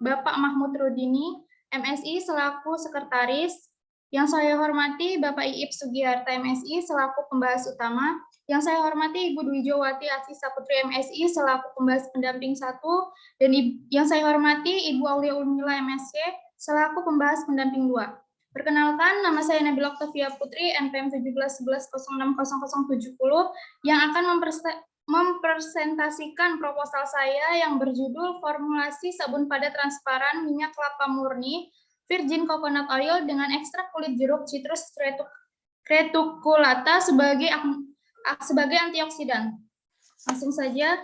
Bapak Mahmud Rudini, MSI selaku Sekretaris. Yang saya hormati Bapak Iip Sugiharta, MSI selaku pembahas utama. Yang saya hormati Ibu Dwi Jowati Asisa Putri, MSI selaku pembahas pendamping 1. Dan yang saya hormati Ibu Aulia Urmila, MSc selaku pembahas pendamping 2. Perkenalkan, nama saya Nabila Oktavia Putri, NPM 1711060070, yang akan mempresentasikan proposal saya yang berjudul formulasi sabun pada transparan minyak kelapa murni virgin coconut oil dengan ekstrak kulit jeruk citrus reticulata sebagai antioksidan. Langsung saja.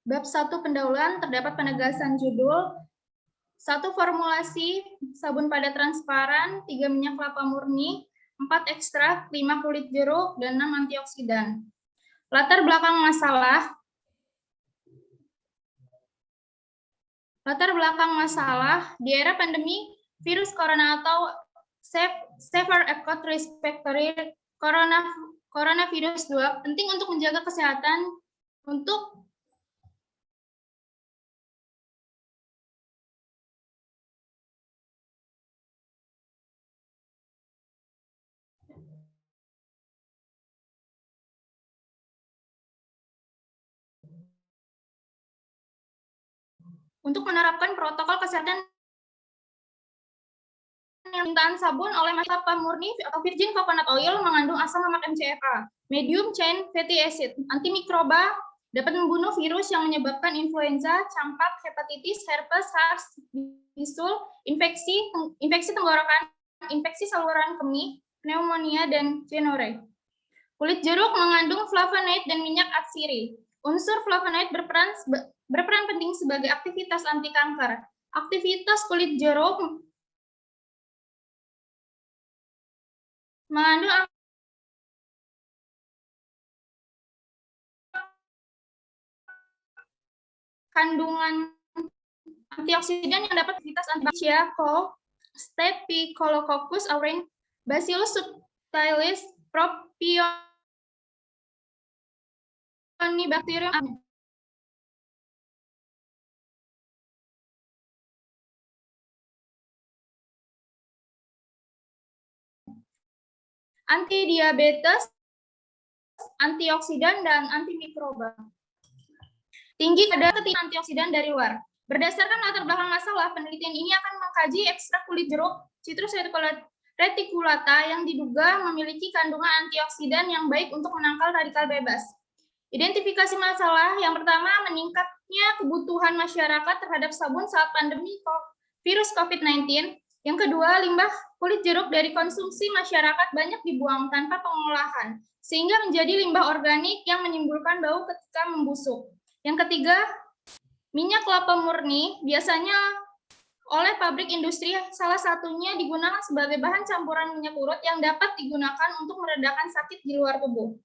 Bab 1 pendahuluan terdapat penegasan judul, 1 formulasi sabun pada transparan, 3 minyak kelapa murni, 4 ekstrak, 5 kulit jeruk, dan 6 antioksidan. Latar belakang masalah di era pandemi virus corona atau Severe Acute Respiratory Coronavirus 2 penting untuk menjaga kesehatan untuk menerapkan protokol kesehatan yang penggunaan sabun oleh kelapa murni atau virgin coconut oil mengandung asam lemak MCFA, medium chain fatty acid, antimikroba, dapat membunuh virus yang menyebabkan influenza, campak, hepatitis, herpes, SARS, bisul, infeksi tenggorokan, infeksi saluran kemih, pneumonia, dan gonore. Kulit jeruk mengandung flavonoid dan minyak atsiri. Unsur flavonoid berperan penting sebagai aktivitas anti kanker. Aktivitas kulit jeruk mengandung kandungan antioksidan yang dapat aktivitas antibakteria, Staphylococcus aureus, Bacillus subtilis, Propionibacterium. Antidiabetes, antioksidan, dan antimikroba. Tinggi kadar antioksidan dari luar. Berdasarkan latar belakang masalah, penelitian ini akan mengkaji ekstrak kulit jeruk citrus reticulata yang diduga memiliki kandungan antioksidan yang baik untuk menangkal radikal bebas. Identifikasi masalah yang pertama, meningkatnya kebutuhan masyarakat terhadap sabun saat pandemi virus COVID-19. Yang kedua, limbah kulit jeruk dari konsumsi masyarakat banyak dibuang tanpa pengolahan, sehingga menjadi limbah organik yang menimbulkan bau ketika membusuk. Yang ketiga, minyak kelapa murni biasanya oleh pabrik industri salah satunya digunakan sebagai bahan campuran minyak urut yang dapat digunakan untuk meredakan sakit di luar tubuh.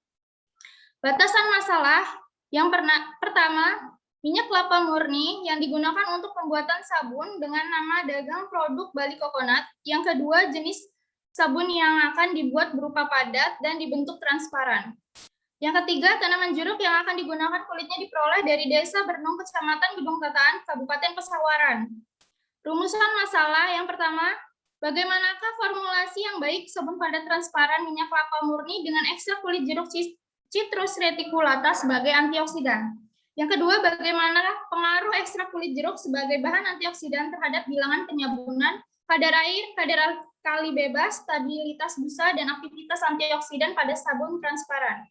Batasan masalah yang pertama, minyak kelapa murni yang digunakan untuk pembuatan sabun dengan nama dagang produk Bali Coconut. Yang kedua, jenis sabun yang akan dibuat berupa padat dan dibentuk transparan. Yang ketiga, tanaman jeruk yang akan digunakan kulitnya diperoleh dari Desa Bernung, Kecamatan Gedung Tataan, Kabupaten Pesawaran. Rumusan masalah yang pertama, bagaimanakah formulasi yang baik sabun padat transparan minyak kelapa murni dengan ekstrak kulit jeruk citrus reticulata sebagai antioksidan? Yang kedua, bagaimana pengaruh ekstrak kulit jeruk sebagai bahan antioksidan terhadap bilangan penyabunan, kadar air, kadar alkali bebas, stabilitas busa, dan aktivitas antioksidan pada sabun transparan?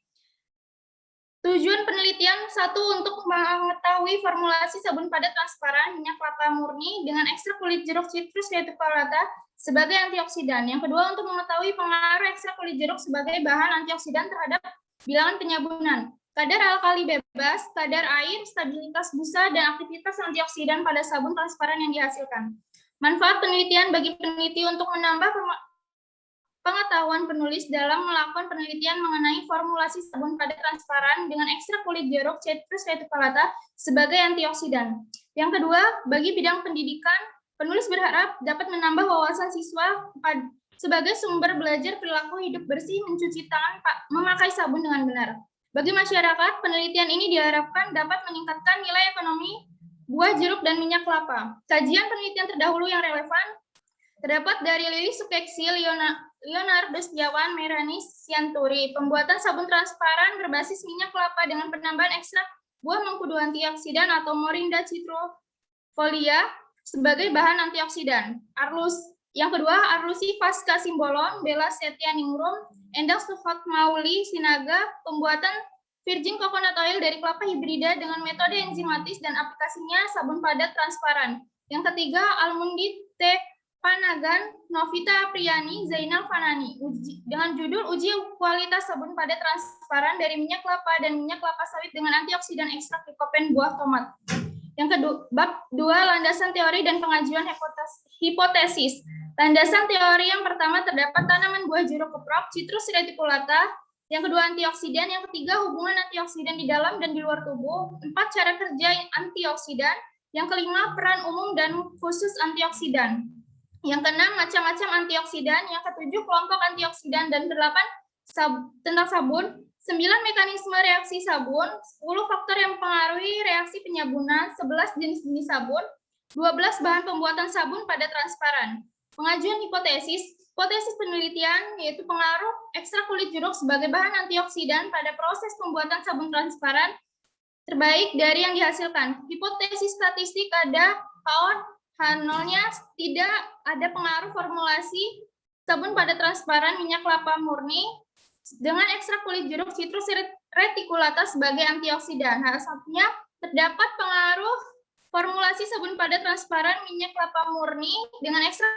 Tujuan penelitian, 1, untuk mengetahui formulasi sabun padat transparan minyak kelapa murni dengan ekstrak kulit jeruk citrus reticulata sebagai antioksidan. Yang kedua, untuk mengetahui pengaruh ekstrak kulit jeruk sebagai bahan antioksidan terhadap bilangan penyabunan, kadar alkali bebas, kadar air, stabilitas busa, dan aktivitas antioksidan pada sabun transparan yang dihasilkan. Manfaat penelitian bagi peneliti untuk menambah pengetahuan penulis dalam melakukan penelitian mengenai formulasi sabun pada transparan dengan ekstrak kulit jeruk Citrus reticulata sebagai antioksidan. Yang kedua, bagi bidang pendidikan, penulis berharap dapat menambah wawasan siswa sebagai sumber belajar perilaku hidup bersih, mencuci tangan, memakai sabun dengan benar. Bagi masyarakat, penelitian ini diharapkan dapat meningkatkan nilai ekonomi buah jeruk dan minyak kelapa. Kajian penelitian terdahulu yang relevan terdapat dari Lili Sukeksi, Leonardo Setiawan, Merani Sianturi. Pembuatan sabun transparan berbasis minyak kelapa dengan penambahan ekstrak buah mengkudu antioksidan atau Morinda citrifolia sebagai bahan antioksidan. Yang kedua, Arlusi Pasca Simbolon, Bella Setia Ningrum, Endang Sufat Mauli Sinaga, pembuatan virgin coconut oil dari kelapa hibrida dengan metode enzimatis dan aplikasinya sabun padat transparan. Yang ketiga, Almundi T. Panagan, Novita Apriani, Zainal Fanani, dengan judul Uji Kualitas Sabun Padat Transparan dari Minyak Kelapa dan Minyak Kelapa Sawit dengan Antioksidan Ekstrak Likopen Buah Tomat. Yang kedua, bab 2, landasan teori dan pengajuan hipotesis. Landasan teori yang pertama terdapat tanaman buah jeruk keprok, Citrus reticulata. Yang kedua, antioksidan. Yang ketiga, hubungan antioksidan di dalam dan di luar tubuh. 4, cara kerja antioksidan. Yang kelima, peran umum dan khusus antioksidan. Yang keenam, macam-macam antioksidan. Yang ketujuh, kelompok antioksidan. Dan 8, tentang sabun. 9, mekanisme reaksi sabun. 10, faktor yang mempengaruhi reaksi penyabunan. 11, jenis-jenis sabun. 12, bahan pembuatan sabun pada transparan. Pengajuan hipotesis. Hipotesis penelitian yaitu pengaruh ekstrak kulit jeruk sebagai bahan antioksidan pada proses pembuatan sabun transparan terbaik dari yang dihasilkan. Hipotesis statistik ada H0-nya tidak ada pengaruh formulasi sabun pada transparan minyak kelapa murni dengan ekstrak kulit jeruk Citrus reticulata sebagai antioksidan. H1-nya terdapat pengaruh formulasi sabun pada transparan minyak kelapa murni dengan ekstrak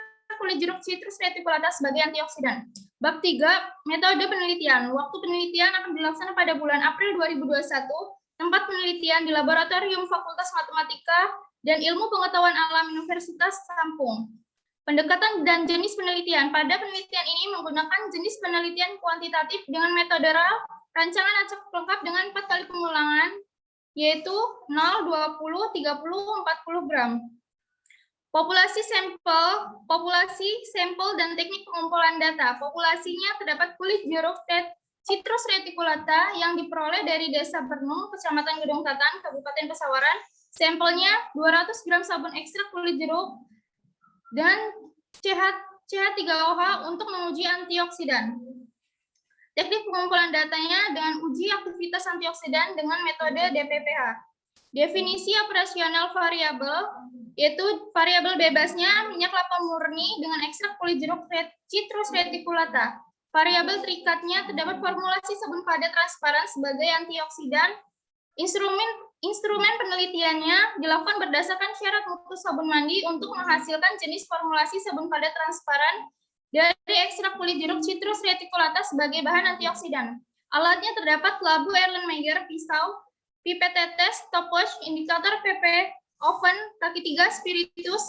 kulit jeruk Citrus reticulata sebagai antioksidan. Bab 3, metode penelitian. Waktu penelitian akan dilaksanakan pada bulan April 2021. Tempat penelitian di Laboratorium Fakultas Matematika dan Ilmu Pengetahuan Alam Universitas Lampung. Pendekatan dan jenis penelitian. Pada penelitian ini menggunakan jenis penelitian kuantitatif dengan metode rancangan acak lengkap dengan 4 kali pengulangan, yaitu 0, 20, 30, 40 gram. Populasi sampel dan teknik pengumpulan data. Populasinya terdapat kulit jeruk Citrus reticulata yang diperoleh dari Desa Bernung, Kecamatan Gedung Tatan, Kabupaten Pesawaran. Sampelnya 200 gram sabun ekstrak kulit jeruk dan CH3OH untuk menguji antioksidan. Teknik pengumpulan datanya dengan uji aktivitas antioksidan dengan metode DPPH. Definisi operasional variabel, yaitu variabel bebasnya minyak kelapa murni dengan ekstrak kulit jeruk Citrus reticulata. Variabel terikatnya terdapat formulasi sabun padat transparan sebagai antioksidan. Instrumen penelitiannya dilakukan berdasarkan syarat mutu sabun mandi untuk menghasilkan jenis formulasi sabun padat transparan dari ekstrak kulit jeruk Citrus reticulata sebagai bahan antioksidan. Alatnya terdapat labu Erlenmeyer, pisau, pipet tetes, stopwatch, indikator PP, oven, kaki 3, spiritus,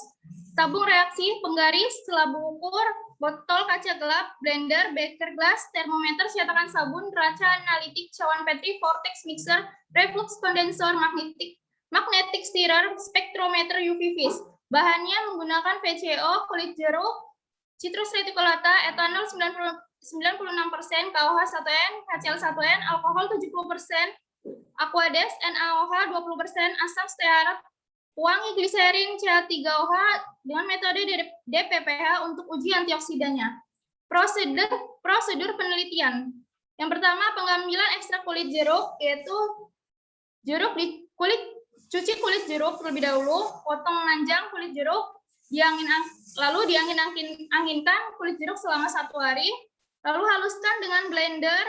tabung reaksi, penggaris, selabu ukur, botol kaca gelap, blender, beker glass, termometer, cetakan sabun, raca analitik, cawan Petri, vortex mixer, reflux kondensor, magnetic stirrer, spektrometer UV vis. Bahannya menggunakan VCO, kulit jeruk, Citrus reticulata, etanol 96%, KOH 1N, HCl1N, alkohol 70%, Aquades, NaOH 20%, asam stearat, wangi gliserin, CH3OH dengan metode DPPH untuk uji antioksidannya. Prosedur penelitian. Yang pertama, pengambilan ekstrak kulit jeruk, yaitu cuci kulit jeruk terlebih dahulu, potong panjang kulit jeruk, lalu diangin-anginkan kulit jeruk selama 1 hari, lalu haluskan dengan blender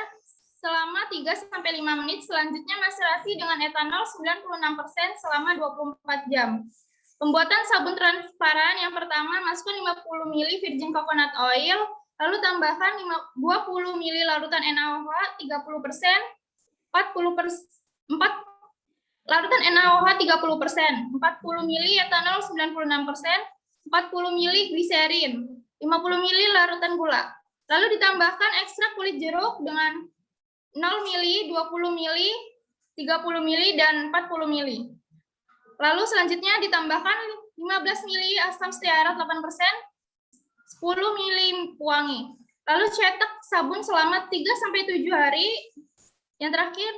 selama 3-5 menit, selanjutnya maserasi dengan etanol 96% selama 24 jam. Pembuatan sabun transparan yang pertama, masukkan 50 ml virgin coconut oil, lalu tambahkan 20 ml larutan NaOH 30%, larutan NaOH 30%, 40 ml etanol 96%, 40 ml gliserin, 50 ml larutan gula. Lalu ditambahkan ekstrak kulit jeruk dengan 0 mili, 20 mili, 30 mili, dan 40 mili. Lalu selanjutnya ditambahkan 15 mili asam stearat 8%, 10 mili pewangi. Lalu cetak sabun selama 3-7 hari. Yang terakhir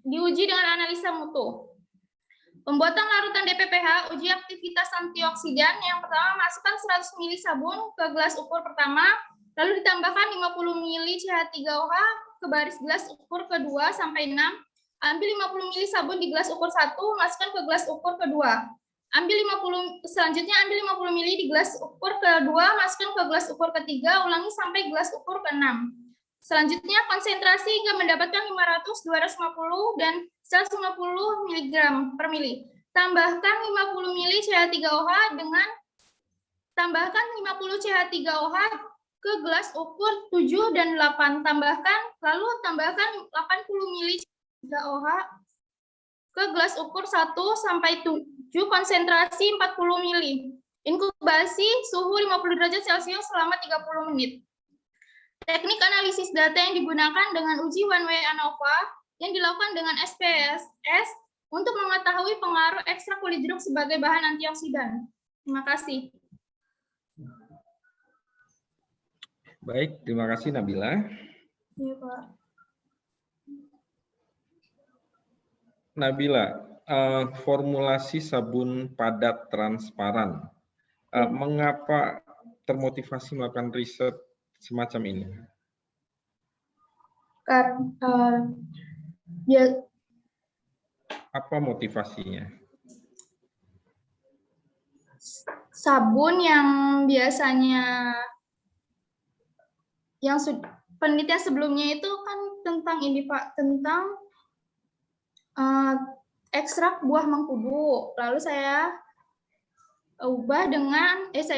diuji dengan analisa mutu. Pembuatan larutan DPPH, uji aktivitas antioksidan. Yang pertama, masukkan 100 ml sabun ke gelas ukur pertama, lalu ditambahkan 50 ml CH3OH ke baris gelas ukur kedua sampai 6. Ambil 50 ml sabun di gelas ukur 1, masukkan ke gelas ukur kedua. Selanjutnya ambil 50 ml di gelas ukur kedua, masukkan ke gelas ukur ketiga, ulangi sampai gelas ukur ke-6. Selanjutnya konsentrasi hingga mendapatkan 500, 250, dan 150 mg per mili. Tambahkan 50 ml CH3OH dengan tambahkan 50 CH3OH ke gelas ukur 7 dan 8. Lalu tambahkan 80 ml CH3OH ke gelas ukur 1 sampai 7, konsentrasi 40 ml. Inkubasi suhu 50 derajat Celcius selama 30 menit. Teknik analisis data yang digunakan dengan uji one way ANOVA yang dilakukan dengan SPSS untuk mengetahui pengaruh ekstrak kulit jeruk sebagai bahan antioksidan. Terima kasih. Baik, terima kasih Nabila. Iya, Pak. Nabila, formulasi sabun padat transparan. Mengapa termotivasi melakukan riset semacam ini? Apa motivasinya? Sabun yang biasanya penelitian sebelumnya itu kan tentang ini Pak, tentang ekstrak buah mengkudu. Lalu saya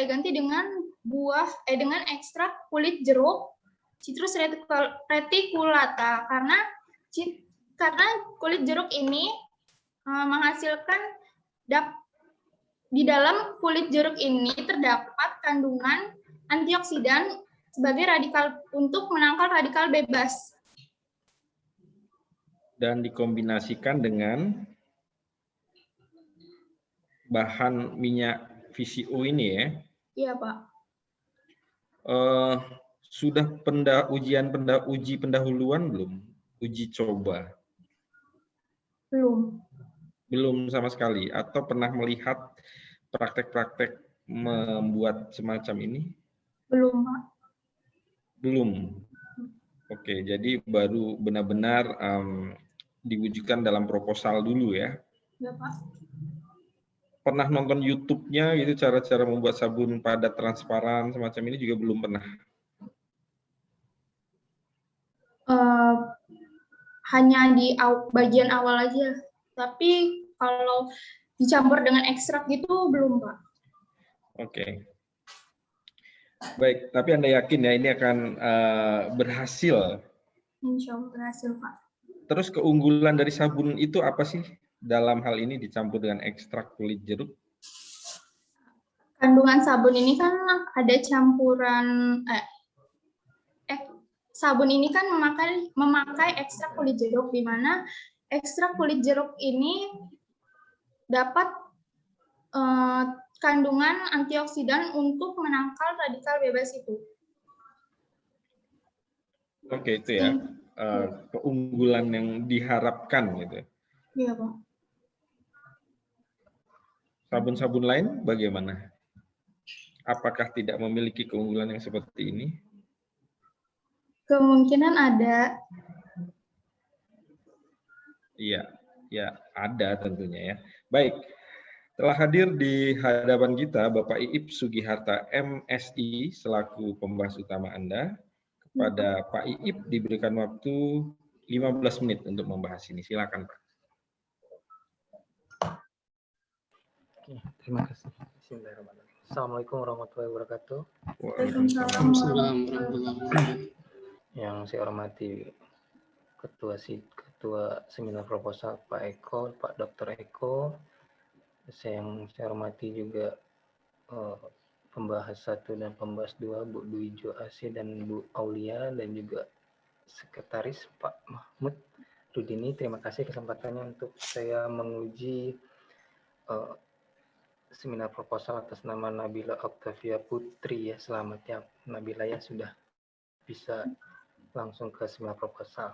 ganti dengan dengan ekstrak kulit jeruk Citrus reticulata karena kulit jeruk ini menghasilkan di dalam kulit jeruk ini terdapat kandungan antioksidan sebagai radikal untuk menangkal radikal bebas. Dan dikombinasikan dengan bahan minyak VCO ini ya? Iya, Pak. Sudah uji pendahuluan belum? Uji coba? Belum. Belum sama sekali? Atau pernah melihat praktek-praktek membuat semacam ini? Belum, Pak. Belum. Oke, jadi baru benar-benar diwujudkan dalam proposal dulu ya? Ya, Pak. Pernah nonton YouTube-nya gitu cara-cara membuat sabun padat transparan semacam ini juga belum pernah? Hanya di bagian awal aja. Tapi kalau dicampur dengan ekstrak gitu belum, Pak. Oke. Baik, tapi Anda yakin ya ini akan berhasil? Insya Allah berhasil, Pak. Terus keunggulan dari sabun itu apa sih dalam hal ini dicampur dengan ekstrak kulit jeruk? Kandungan sabun ini kan ada campuran sabun ini kan memakai ekstrak kulit jeruk, di mana ekstrak kulit jeruk ini dapat kandungan antioksidan untuk menangkal radikal bebas itu. Oke, itu ya keunggulan yang diharapkan gitu. Iya, Pak. Sabun-sabun lain bagaimana? Apakah tidak memiliki keunggulan yang seperti ini? Kemungkinan ada. Iya, ya ada tentunya ya. Baik, telah hadir di hadapan kita Bapak Iip Sugiharta MSI selaku pembahas utama Anda. Kepada Pak Iip diberikan waktu 15 menit untuk membahas ini. Silakan Pak. Oke, terima kasih. Bismillahirrahmanirrahim. Assalamualaikum warahmatullahi wabarakatuh. Waalaikumsalam. Yang saya hormati Ketua Seminar Proposal Pak Eko, Pak Dr. Eko. Yang saya hormati juga pembahas 1 dan pembahas 2, Bu Dwi Jo Asih dan Bu Aulia, dan juga Sekretaris Pak Mahmud Rudini. Terima kasih kesempatannya untuk saya menguji seminar proposal atas nama Nabila Octavia Putri ya. Selamat ya Nabila ya, sudah bisa langsung ke seminar proposal.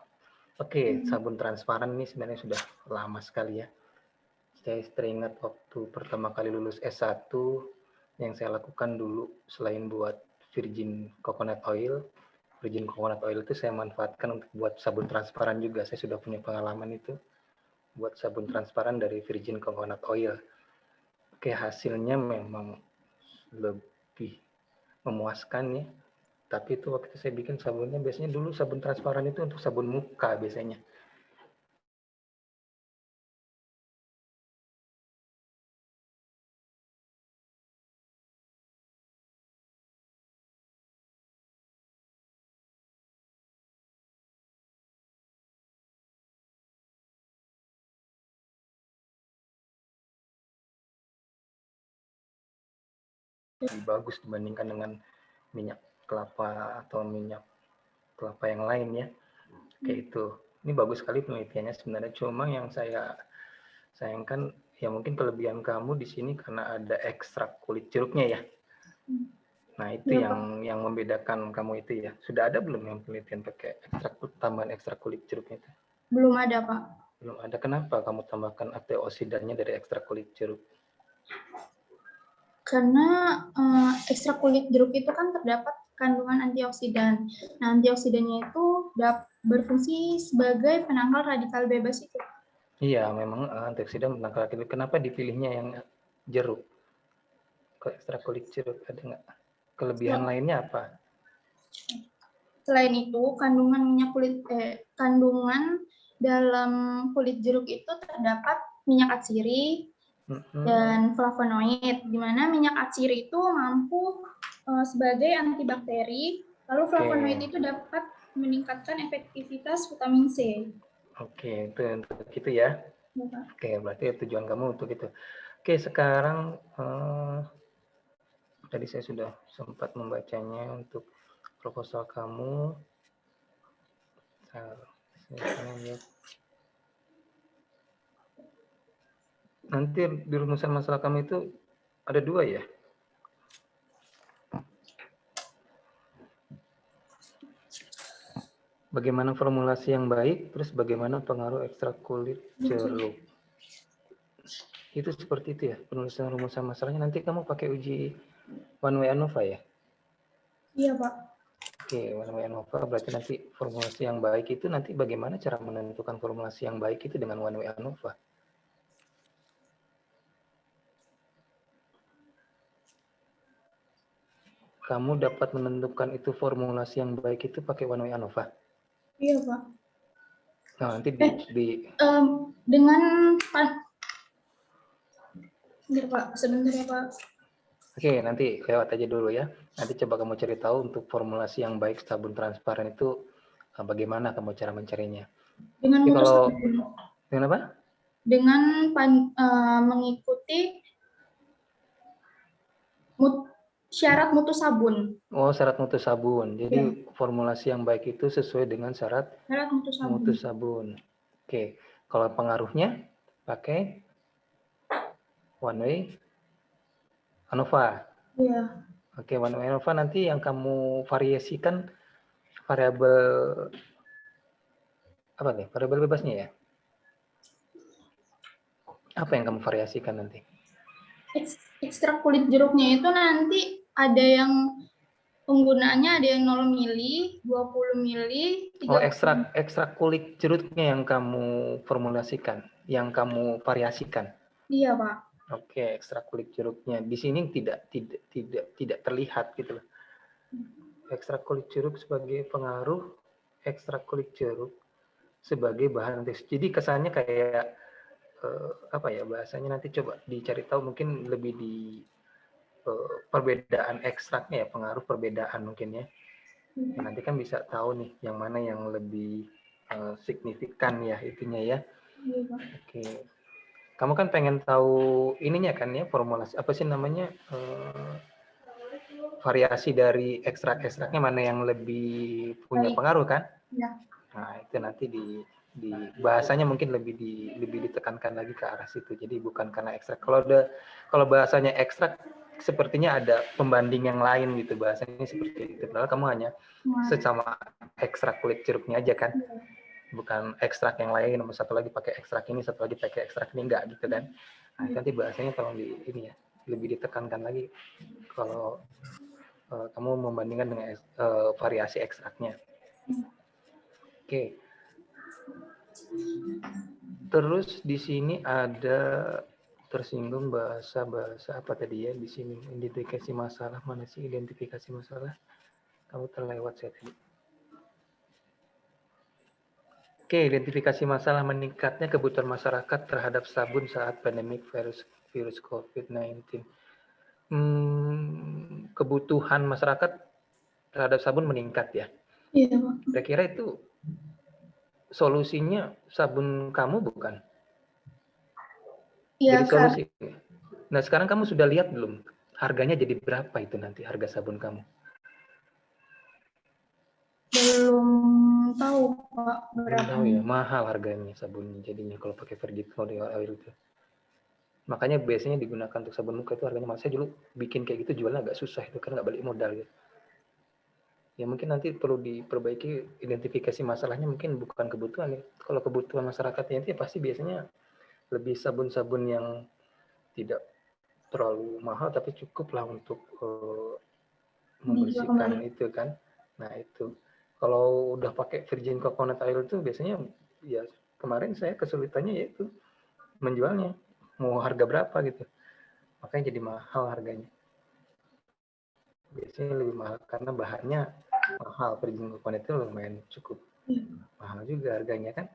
Oke, sabun transparan ini sebenarnya sudah lama sekali ya. Saya teringat waktu pertama kali lulus S1 yang saya lakukan dulu, selain buat virgin coconut oil itu saya manfaatkan untuk buat sabun transparan juga. Saya sudah punya pengalaman itu buat sabun transparan dari virgin coconut oil. Oke, hasilnya memang lebih memuaskan ya. Tapi itu waktu saya bikin sabunnya, biasanya dulu sabun transparan itu untuk sabun muka biasanya. Lebih bagus dibandingkan dengan minyak kelapa atau minyak kelapa yang lain ya. Kayak itu. Ini bagus sekali penelitiannya sebenarnya, cuma yang saya sayangkan ya mungkin kelebihan kamu di sini karena ada ekstrak kulit jeruknya ya. Nah, itu Ya, yang membedakan kamu itu ya. Sudah ada belum yang penelitian pakai tambahan ekstrak kulit jeruknya itu? Belum ada, Pak. Belum ada. Kenapa kamu tambahkan antioksidannya dari ekstrak kulit jeruk? Karena ekstrak kulit jeruk itu kan terdapat kandungan antioksidan. Nah, antioksidannya itu berfungsi sebagai penangkal radikal bebas itu. Iya, memang antioksidan menangkal radikal. Kenapa dipilihnya yang jeruk? Kok ekstrak kulit jeruk ada nggak? Kelebihan lainnya apa? Selain itu, kandungan dalam kulit jeruk itu terdapat minyak atsiri dan flavonoid, di mana minyak atsiri itu mampu sebagai antibakteri, lalu flavonoid itu dapat meningkatkan efektivitas vitamin C. Oke, itu untuk itu ya. Oke, berarti tujuan kamu untuk itu. Oke, sekarang tadi saya sudah sempat membacanya untuk proposal kamu. Nanti di rumusan masalah kamu itu ada 2 ya? Bagaimana formulasi yang baik, terus bagaimana pengaruh ekstrak kulit jeruk. Itu seperti itu ya, penulisan rumusan masalahnya. Nanti kamu pakai uji one way ANOVA ya? Iya, Pak. Oke, one way ANOVA berarti nanti formulasi yang baik itu nanti bagaimana cara menentukan formulasi yang baik itu dengan one way ANOVA? Kamu dapat menentukan itu formulasi yang baik itu pakai one way ANOVA? Iya, Pak. Nah, nanti dengan sebentar ya, Pak. Oke, nanti lewat aja dulu ya. Nanti coba kamu cari tahu untuk formulasi yang baik sabun transparan itu bagaimana kamu cara mencarinya. Dengan dengan apa? Dengan mengikuti syarat mutu sabun. Oh, syarat mutu sabun. Jadi formulasi yang baik itu sesuai dengan syarat mutu sabun. Oke, kalau pengaruhnya pakai one way ANOVA. Iya. Oke, one way ANOVA nanti yang kamu variasikan variabel apa nih? Variabel bebasnya ya? Apa yang kamu variasikan nanti? Ekstrak kulit jeruknya itu nanti ada yang penggunaannya ada yang 0 mili, 20 mili, 30. Oh, ekstrak kulit jeruknya yang kamu formulasikan, yang kamu variasikan. Iya, Pak. Oke, ekstrak kulit jeruknya. Di sini tidak terlihat gitu loh. Ekstrak kulit jeruk sebagai pengaruh, ekstrak kulit jeruk sebagai bahan tes. Jadi kesannya kayak apa ya bahasanya, nanti coba dicari tahu mungkin lebih di perbedaan ekstraknya ya, pengaruh perbedaan mungkin ya. Nanti kan bisa tahu nih yang mana yang lebih signifikan ya itunya ya. Oke. Kamu kan pengen tahu ininya kan ya, formulasi apa sih namanya variasi dari ekstrak-ekstraknya mana yang lebih punya Baik. pengaruh kan? Ya. Nah, itu nanti di bahasanya mungkin lebih ditekankan lagi ke arah situ. Jadi bukan karena ekstrak. Kalau bahasanya ekstrak sepertinya ada pembanding yang lain gitu, bahasanya seperti itu. Padahal kamu hanya sesama ekstrak kulit jeruknya aja kan. Bukan ekstrak yang lain, nomor satu lagi pakai ekstrak ini, satu lagi pakai ekstrak ini, enggak gitu kan. Nah, itu nanti bahasanya tolong ini ya, lebih ditekankan lagi kalau kamu membandingkan dengan variasi ekstraknya. Oke. Terus di sini ada tersinggung bahasa apa tadi ya di sini, identifikasi masalah. Mana sih identifikasi masalah? Kamu terlewat saya tadi. Oke, identifikasi masalah meningkatnya kebutuhan masyarakat terhadap sabun saat pandemik virus COVID-19. Kebutuhan masyarakat terhadap sabun meningkat ya. Iya, Pak. Kira-kira itu solusinya sabun kamu bukan? Iya, Jadi Kak. solusi. Nah, sekarang kamu sudah lihat belum? Harganya jadi berapa itu nanti harga sabun kamu? Belum tahu, Pak, Belum berapa. tahu ya, mahal harganya sabunnya jadinya kalau pakai virgin oil itu. Makanya biasanya digunakan untuk sabun muka itu harganya mahal. Saya dulu bikin kayak gitu jualnya agak susah itu kan nggak balik modal gitu. Ya mungkin nanti perlu diperbaiki identifikasi masalahnya mungkin bukan kebutuhan ya. Kalau kebutuhan masyarakatnya itu ya pasti biasanya lebih sabun-sabun yang tidak terlalu mahal tapi cukup lah untuk membersihkan itu kan. Nah itu kalau udah pakai virgin coconut oil itu biasanya ya kemarin saya kesulitannya yaitu menjualnya mau harga berapa gitu. Makanya jadi mahal harganya. Biasanya lebih mahal karena bahannya mahal, virgin coconut itu lumayan cukup mahal juga harganya kan,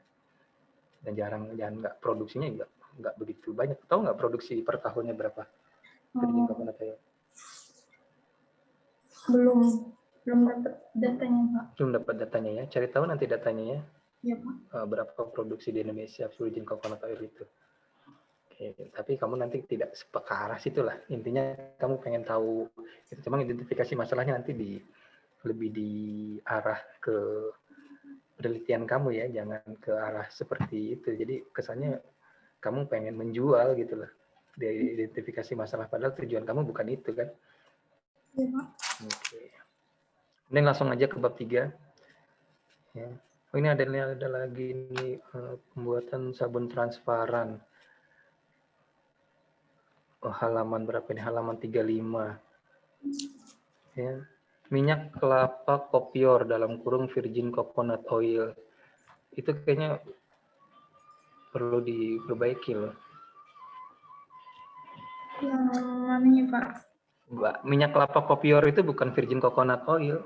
dan jarang nggak produksinya nggak begitu banyak. Tahu nggak produksi per tahunnya berapa virgin coconut oil? Belum dapat datanya, Pak. Belum dapat datanya ya, cari tahu nanti datanya ya. Iya, Pak. Berapa produksi di Indonesia virgin coconut oil itu. Oke, tapi kamu nanti tidak ke arah situ lah. Intinya kamu pengen tahu, itu cuma identifikasi masalahnya nanti lebih diarah ke penelitian kamu ya, jangan ke arah seperti itu. Jadi kesannya kamu pengen menjual gitu lah. Dari identifikasi masalah, padahal tujuan kamu bukan itu kan. Iya, Pak. Oke. Ini langsung aja ke bab 3. Ya. Oh, ini ada lagi ini pembuatan sabun transparan. Oh, halaman berapa ini? Halaman 35. Ya. Minyak kelapa kopior dalam kurung virgin coconut oil. Itu kayaknya perlu diperbaiki loh. Yang mananya, Pak? Minyak kelapa kopior itu bukan virgin coconut oil.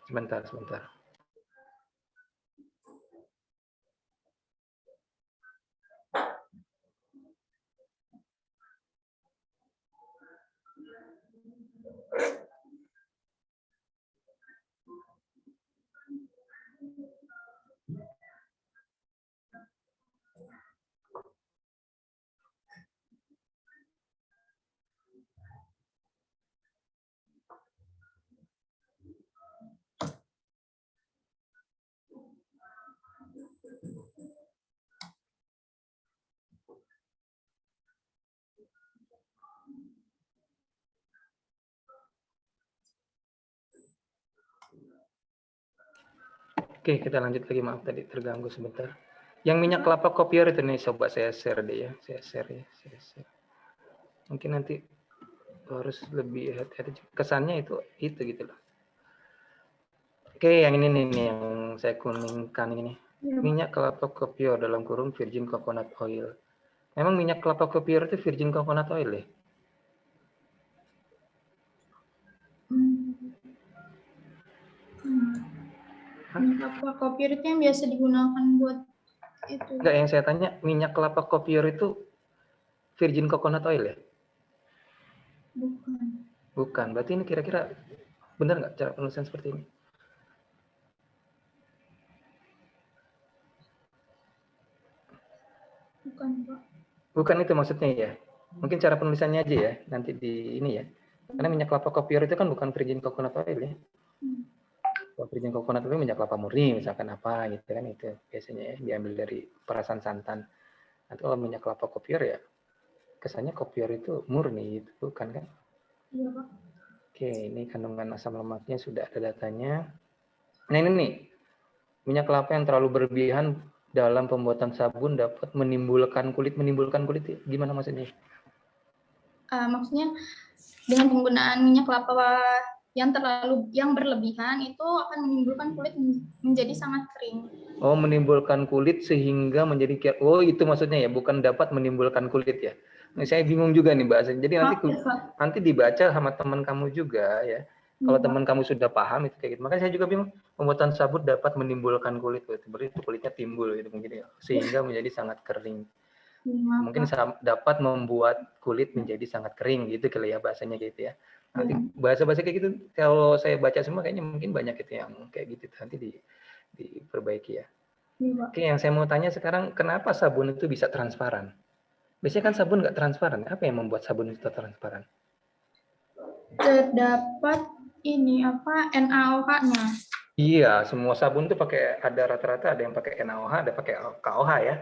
Sebentar. Oke, kita lanjut lagi. Maaf tadi terganggu sebentar. Yang minyak kelapa kopior itu nih, coba saya share deh ya. Saya share. Mungkin nanti harus lebih hati-hati. Kesannya itu gitu loh. Oke, yang ini nih yang saya kuningkan ini. Minyak kelapa kopior dalam kurung virgin coconut oil. Memang minyak kelapa kopior itu virgin coconut oil ya? Minyak kelapa kopior itu yang biasa digunakan buat itu. Enggak, yang saya tanya minyak kelapa kopior itu virgin coconut oil ya? Bukan. Berarti ini kira-kira benar nggak cara penulisan seperti ini? Bukan, Pak. Bukan itu maksudnya ya? Mungkin cara penulisannya aja ya, nanti di ini ya. Karena minyak kelapa kopior itu kan bukan virgin coconut oil ya. Kalau virgin coconut oil minyak kelapa murni, misalkan apa gitu kan, itu biasanya ya, diambil dari perasan santan. Nanti kalau minyak kelapa kopior ya, kesannya kopior itu murni, itu bukan kan? Iya, Pak. Oke, ini kandungan asam lemaknya sudah ada datanya. Nah ini nih, minyak kelapa yang terlalu berlebihan dalam pembuatan sabun dapat menimbulkan kulit gimana maksudnya? Maksudnya dengan penggunaan minyak kelapa yang berlebihan itu akan menimbulkan kulit menjadi sangat kering. Oh, menimbulkan kulit sehingga menjadi itu maksudnya ya, bukan dapat menimbulkan kulit ya. Nah, saya bingung juga nih bahasanya. Jadi nanti dibaca sama teman kamu juga ya. Kalau teman kamu sudah paham itu kayak gitu. Makanya saya juga bingung, pembuatan sabun dapat menimbulkan kulit, berarti kulitnya timbul gitu mungkin ya, sehingga menjadi sangat kering. Mungkin dapat membuat kulit menjadi sangat kering gitu kali ya bahasanya gitu ya. Nanti bahasa-bahasa kayak gitu kalau saya baca semua kayaknya mungkin banyak itu yang kayak gitu, nanti diperbaiki ya. Oke, yang saya mau tanya sekarang, kenapa sabun itu bisa transparan? Biasanya kan sabun nggak transparan. Apa yang membuat sabun itu transparan? Terdapat NaOH-nya. Iya, semua sabun tuh pakai, ada rata-rata ada yang pakai NaOH, ada pakai KOH ya.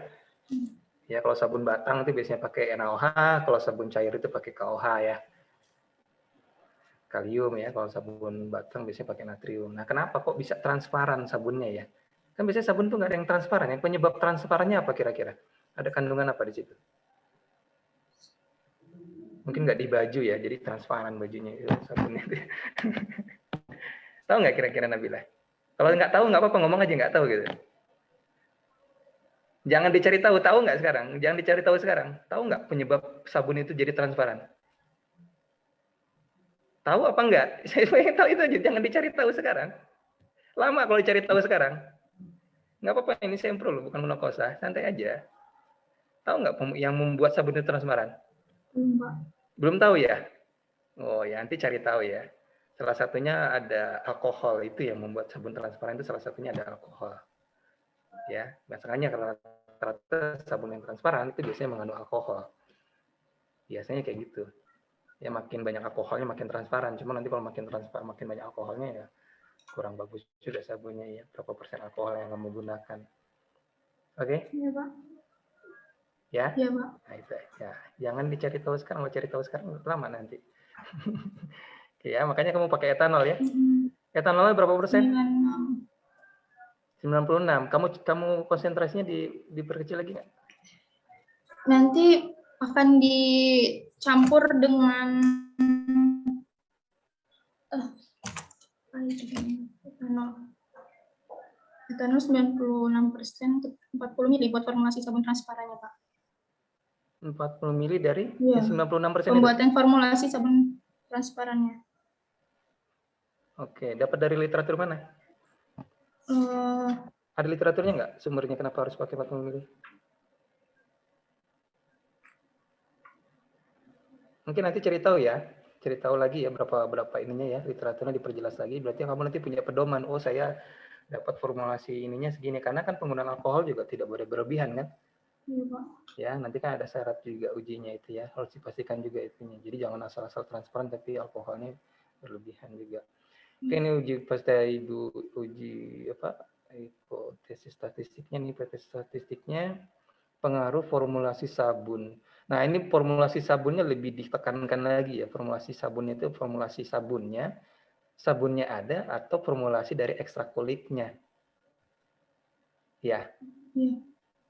Ya, kalau sabun batang itu biasanya pakai NaOH, kalau sabun cair itu pakai KOH ya. Kalium ya, kalau sabun batang biasanya pakai natrium. Nah, kenapa kok bisa transparan sabunnya ya? Kan biasanya sabun tuh nggak ada yang transparan. Yang penyebab transparannya apa kira-kira? Ada kandungan apa di situ? Mungkin nggak di baju ya, jadi transparan bajunya itu sabunnya. Tahu nggak kira-kira Nabila? Kalau nggak tahu nggak apa-apa, ngomong aja nggak tahu gitu. Jangan dicari tahu, tahu nggak sekarang? Jangan dicari tahu sekarang. Tahu nggak penyebab sabun itu jadi transparan? Tahu apa enggak? Saya pengen tahu itu aja, jangan dicari tahu sekarang. Lama kalau dicari tahu sekarang. Nggak apa-apa, ini sempro loh, bukan monokosa, santai aja. Tahu nggak yang membuat sabun itu transparan? Belum tahu ya? Oh ya, nanti cari tahu ya. Salah satunya ada alkohol, itu yang membuat sabun transparan itu salah satunya ada alkohol. Ya, biasanya kalau rata-rata sabun yang transparan itu biasanya mengandung alkohol. Biasanya kayak gitu. Ya makin banyak alkoholnya makin transparan. Cuma nanti kalau makin transparan, makin banyak alkoholnya ya kurang bagus juga sabunnya ya. Berapa persen alkohol yang kamu gunakan? Oke? Iya, Pak. Ya? Iya, Pak. Nah, itu ya. Jangan dicari tahu sekarang, mau cari tahu sekarang lama nanti. Oke, ya, makanya kamu pakai etanol ya. Etanolnya berapa persen? 96. Kamu konsentrasinya diperkecil lagi nggak? Nanti akan dicampur dengan etanol 96%, 40 mili buat formulasi sabun transparannya, Pak. 40 mili dari ya, 96% pembuatan itu? formulasi sabun transparannya. Oke, dapat dari literatur mana? Ada literaturnya nggak? Sumbernya kenapa harus pakai 40 mili? Mungkin nanti cari tahu ya. Cari tahu lagi ya berapa ininya ya, literaturnya diperjelas lagi. Berarti kamu nanti punya pedoman. Oh, saya dapat formulasi ininya segini. Karena kan penggunaan alkohol juga tidak boleh berlebihan kan? Iya, Pak. Ya, nanti kan ada syarat juga ujinya itu ya. Harus dipastikan juga itunya. Jadi jangan asal-asal transparan tapi alkoholnya berlebihan juga. Oke, ini uji pasti Ibu uji apa? Hipotesis statistiknya nih, hipotesis statistiknya pengaruh formulasi sabun. Nah, ini formulasi sabunnya lebih ditekankan lagi ya. Formulasi sabunnya itu formulasi sabunnya ada atau formulasi dari ekstrak kulitnya. Ya.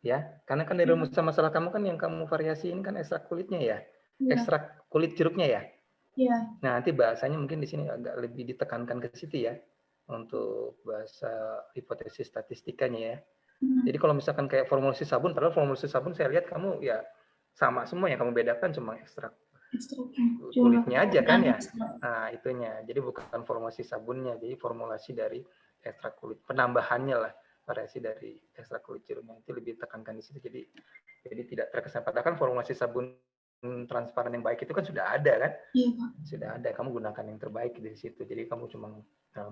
Ya, karena kan dari rumus masalah kamu kan yang kamu variasiin kan ekstrak kulitnya ya. Ekstrak kulit jeruknya ya. Iya. Nah, nanti bahasanya mungkin di sini agak lebih ditekankan ke situ ya. Untuk bahasa hipotesis statistikanya ya. Jadi kalau misalkan kayak formulasi sabun, padahal formulasi sabun saya lihat kamu ya sama semua, yang kamu bedakan cuma ekstrak kulitnya aja kan ya. Nah, itunya. Jadi bukan formulasi sabunnya, jadi formulasi dari ekstrak kulit. Penambahannya lah, variasi dari ekstrak kulit jeruknya itu lebih tekankan di situ. Jadi tidak terkesan. Padahal kan formulasi sabun transparan yang baik itu kan sudah ada kan? Iya, Pak. Sudah ada. Kamu gunakan yang terbaik dari situ. Jadi kamu cuma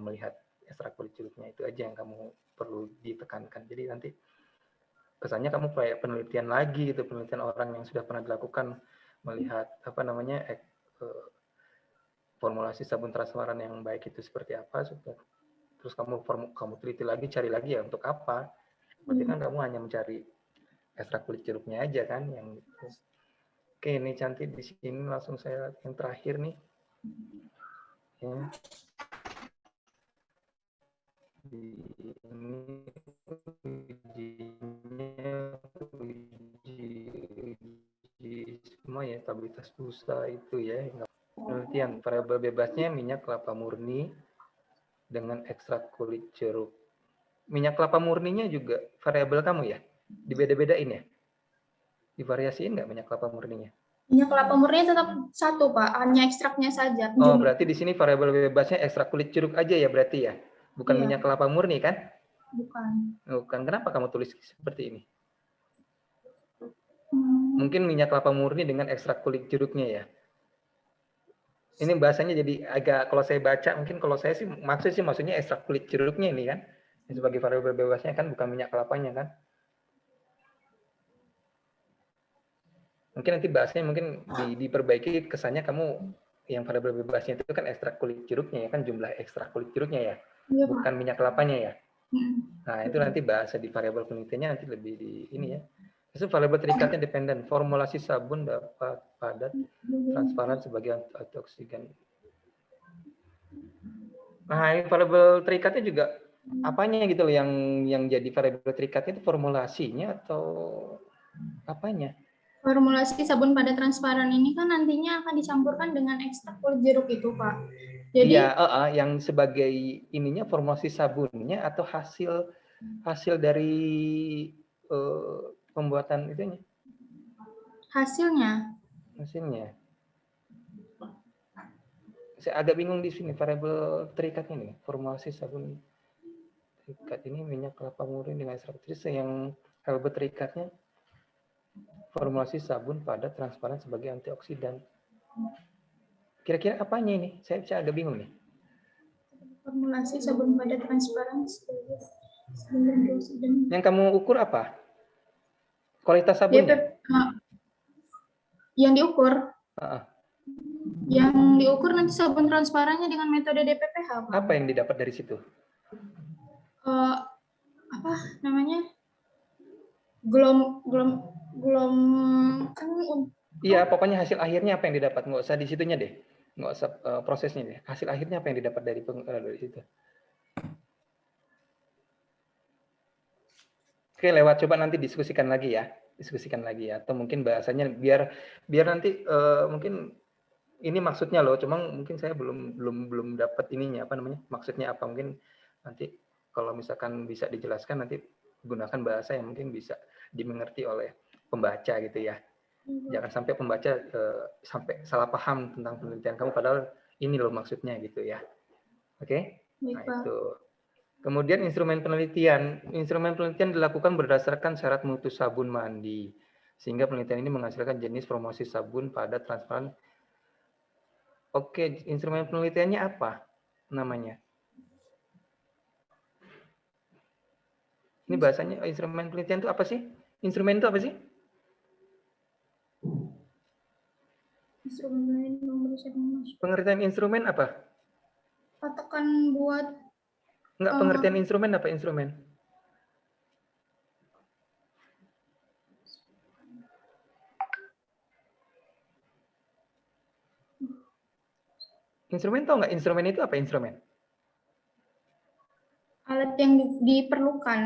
melihat ekstrak kulit jeruknya itu aja yang kamu perlu ditekankan. Jadi nanti kesannya kamu kayak penelitian lagi gitu, penelitian orang yang sudah pernah dilakukan melihat apa namanya formulasi sabun transparan yang baik itu seperti apa, terus kamu teliti lagi, cari lagi ya untuk apa? Berarti kan kamu hanya mencari ekstrak kulit jeruknya aja kan yang itu. Oke, ini cantik di sini langsung saya yang terakhir nih. Ya. Ini uji semua ya, stabilitas busa itu ya. Penelitian variabel bebasnya minyak kelapa murni dengan ekstrak kulit jeruk. Minyak kelapa murninya juga variabel kamu ya? Dibeda-bedain ya? Divariasiin nggak minyak kelapa murninya? Minyak kelapa murni tetap satu, Pak. Hanya ekstraknya saja. Oh, berarti di sini variabel bebasnya ekstrak kulit jeruk aja ya berarti ya? Bukan Iya. minyak kelapa murni kan? Bukan. Bukan. Kenapa kamu tulis seperti ini? Mungkin minyak kelapa murni dengan ekstrak kulit jeruknya ya? Ini bahasanya jadi agak, kalau saya baca, mungkin kalau saya sih maksudnya ekstrak kulit jeruknya ini kan? Sebagai variabel bebasnya kan, bukan minyak kelapanya kan? Mungkin nanti bahasanya mungkin diperbaiki, kesannya kamu yang variabel bebasnya itu kan ekstrak kulit jeruknya ya kan, jumlah ekstrak kulit jeruknya ya, Iya, bukan minyak kelapanya ya. Pak. Nah itu nanti bahasa di variabel penelitiannya nanti lebih di ini ya. Itu variabel terikatnya dependen. Formulasi sabun dapat padat, transparan sebagai antioksidan. Nah ini variabel terikatnya juga apanya gitu loh yang jadi variabel terikatnya itu formulasinya atau apanya? Formulasi sabun padat transparan ini kan nantinya akan dicampurkan dengan ekstrak kulit jeruk itu, Pak. Jadi iya, yang sebagai ininya formulasi sabunnya atau hasil dari pembuatan itunya? hasilnya. Hasilnya. Saya agak bingung di sini variabel terikatnya nih. Formulasi sabun terikat ini minyak kelapa murni dengan ekstrak kulit yang variabel terikatnya formulasi sabun padat transparan sebagai antioksidan. Kira-kira apanya ini? Saya agak bingung nih. Formulasi sabun padat transparan sebagai antioksidan. Yang kamu ukur apa? Kualitas sabunnya? Yang diukur. Uh-uh. Yang diukur nanti sabun transparannya dengan metode DPPH, Pak. Apa yang didapat dari situ? Apa namanya? Glom kan. Iya, pokoknya hasil akhirnya apa yang didapat? Nggak usah di situnya deh. Nggak usah prosesnya deh. Hasil akhirnya apa yang didapat dari situ? Oke, lewat coba nanti diskusikan lagi ya. Atau mungkin bahasanya biar nanti mungkin ini maksudnya loh, cuma mungkin saya belum dapat ininya apa namanya? Maksudnya apa, mungkin nanti kalau misalkan bisa dijelaskan nanti gunakan bahasa yang mungkin bisa dimengerti oleh pembaca gitu ya. Jangan sampai pembaca sampai salah paham tentang penelitian kamu padahal ini loh maksudnya gitu ya. Oke? Nah, itu. Kemudian instrumen penelitian dilakukan berdasarkan syarat mutu sabun mandi. Sehingga penelitian ini menghasilkan jenis promosi sabun padat transparan. Oke, instrumen penelitiannya apa namanya? Ini bahasanya instrumen penelitian itu apa sih? Instrumen itu apa sih? Pengertian instrumen apa? Patokan buat. Enggak, pengertian instrumen apa instrumen? Instrumen tahu nggak? Instrumen itu apa instrumen? Alat yang diperlukan,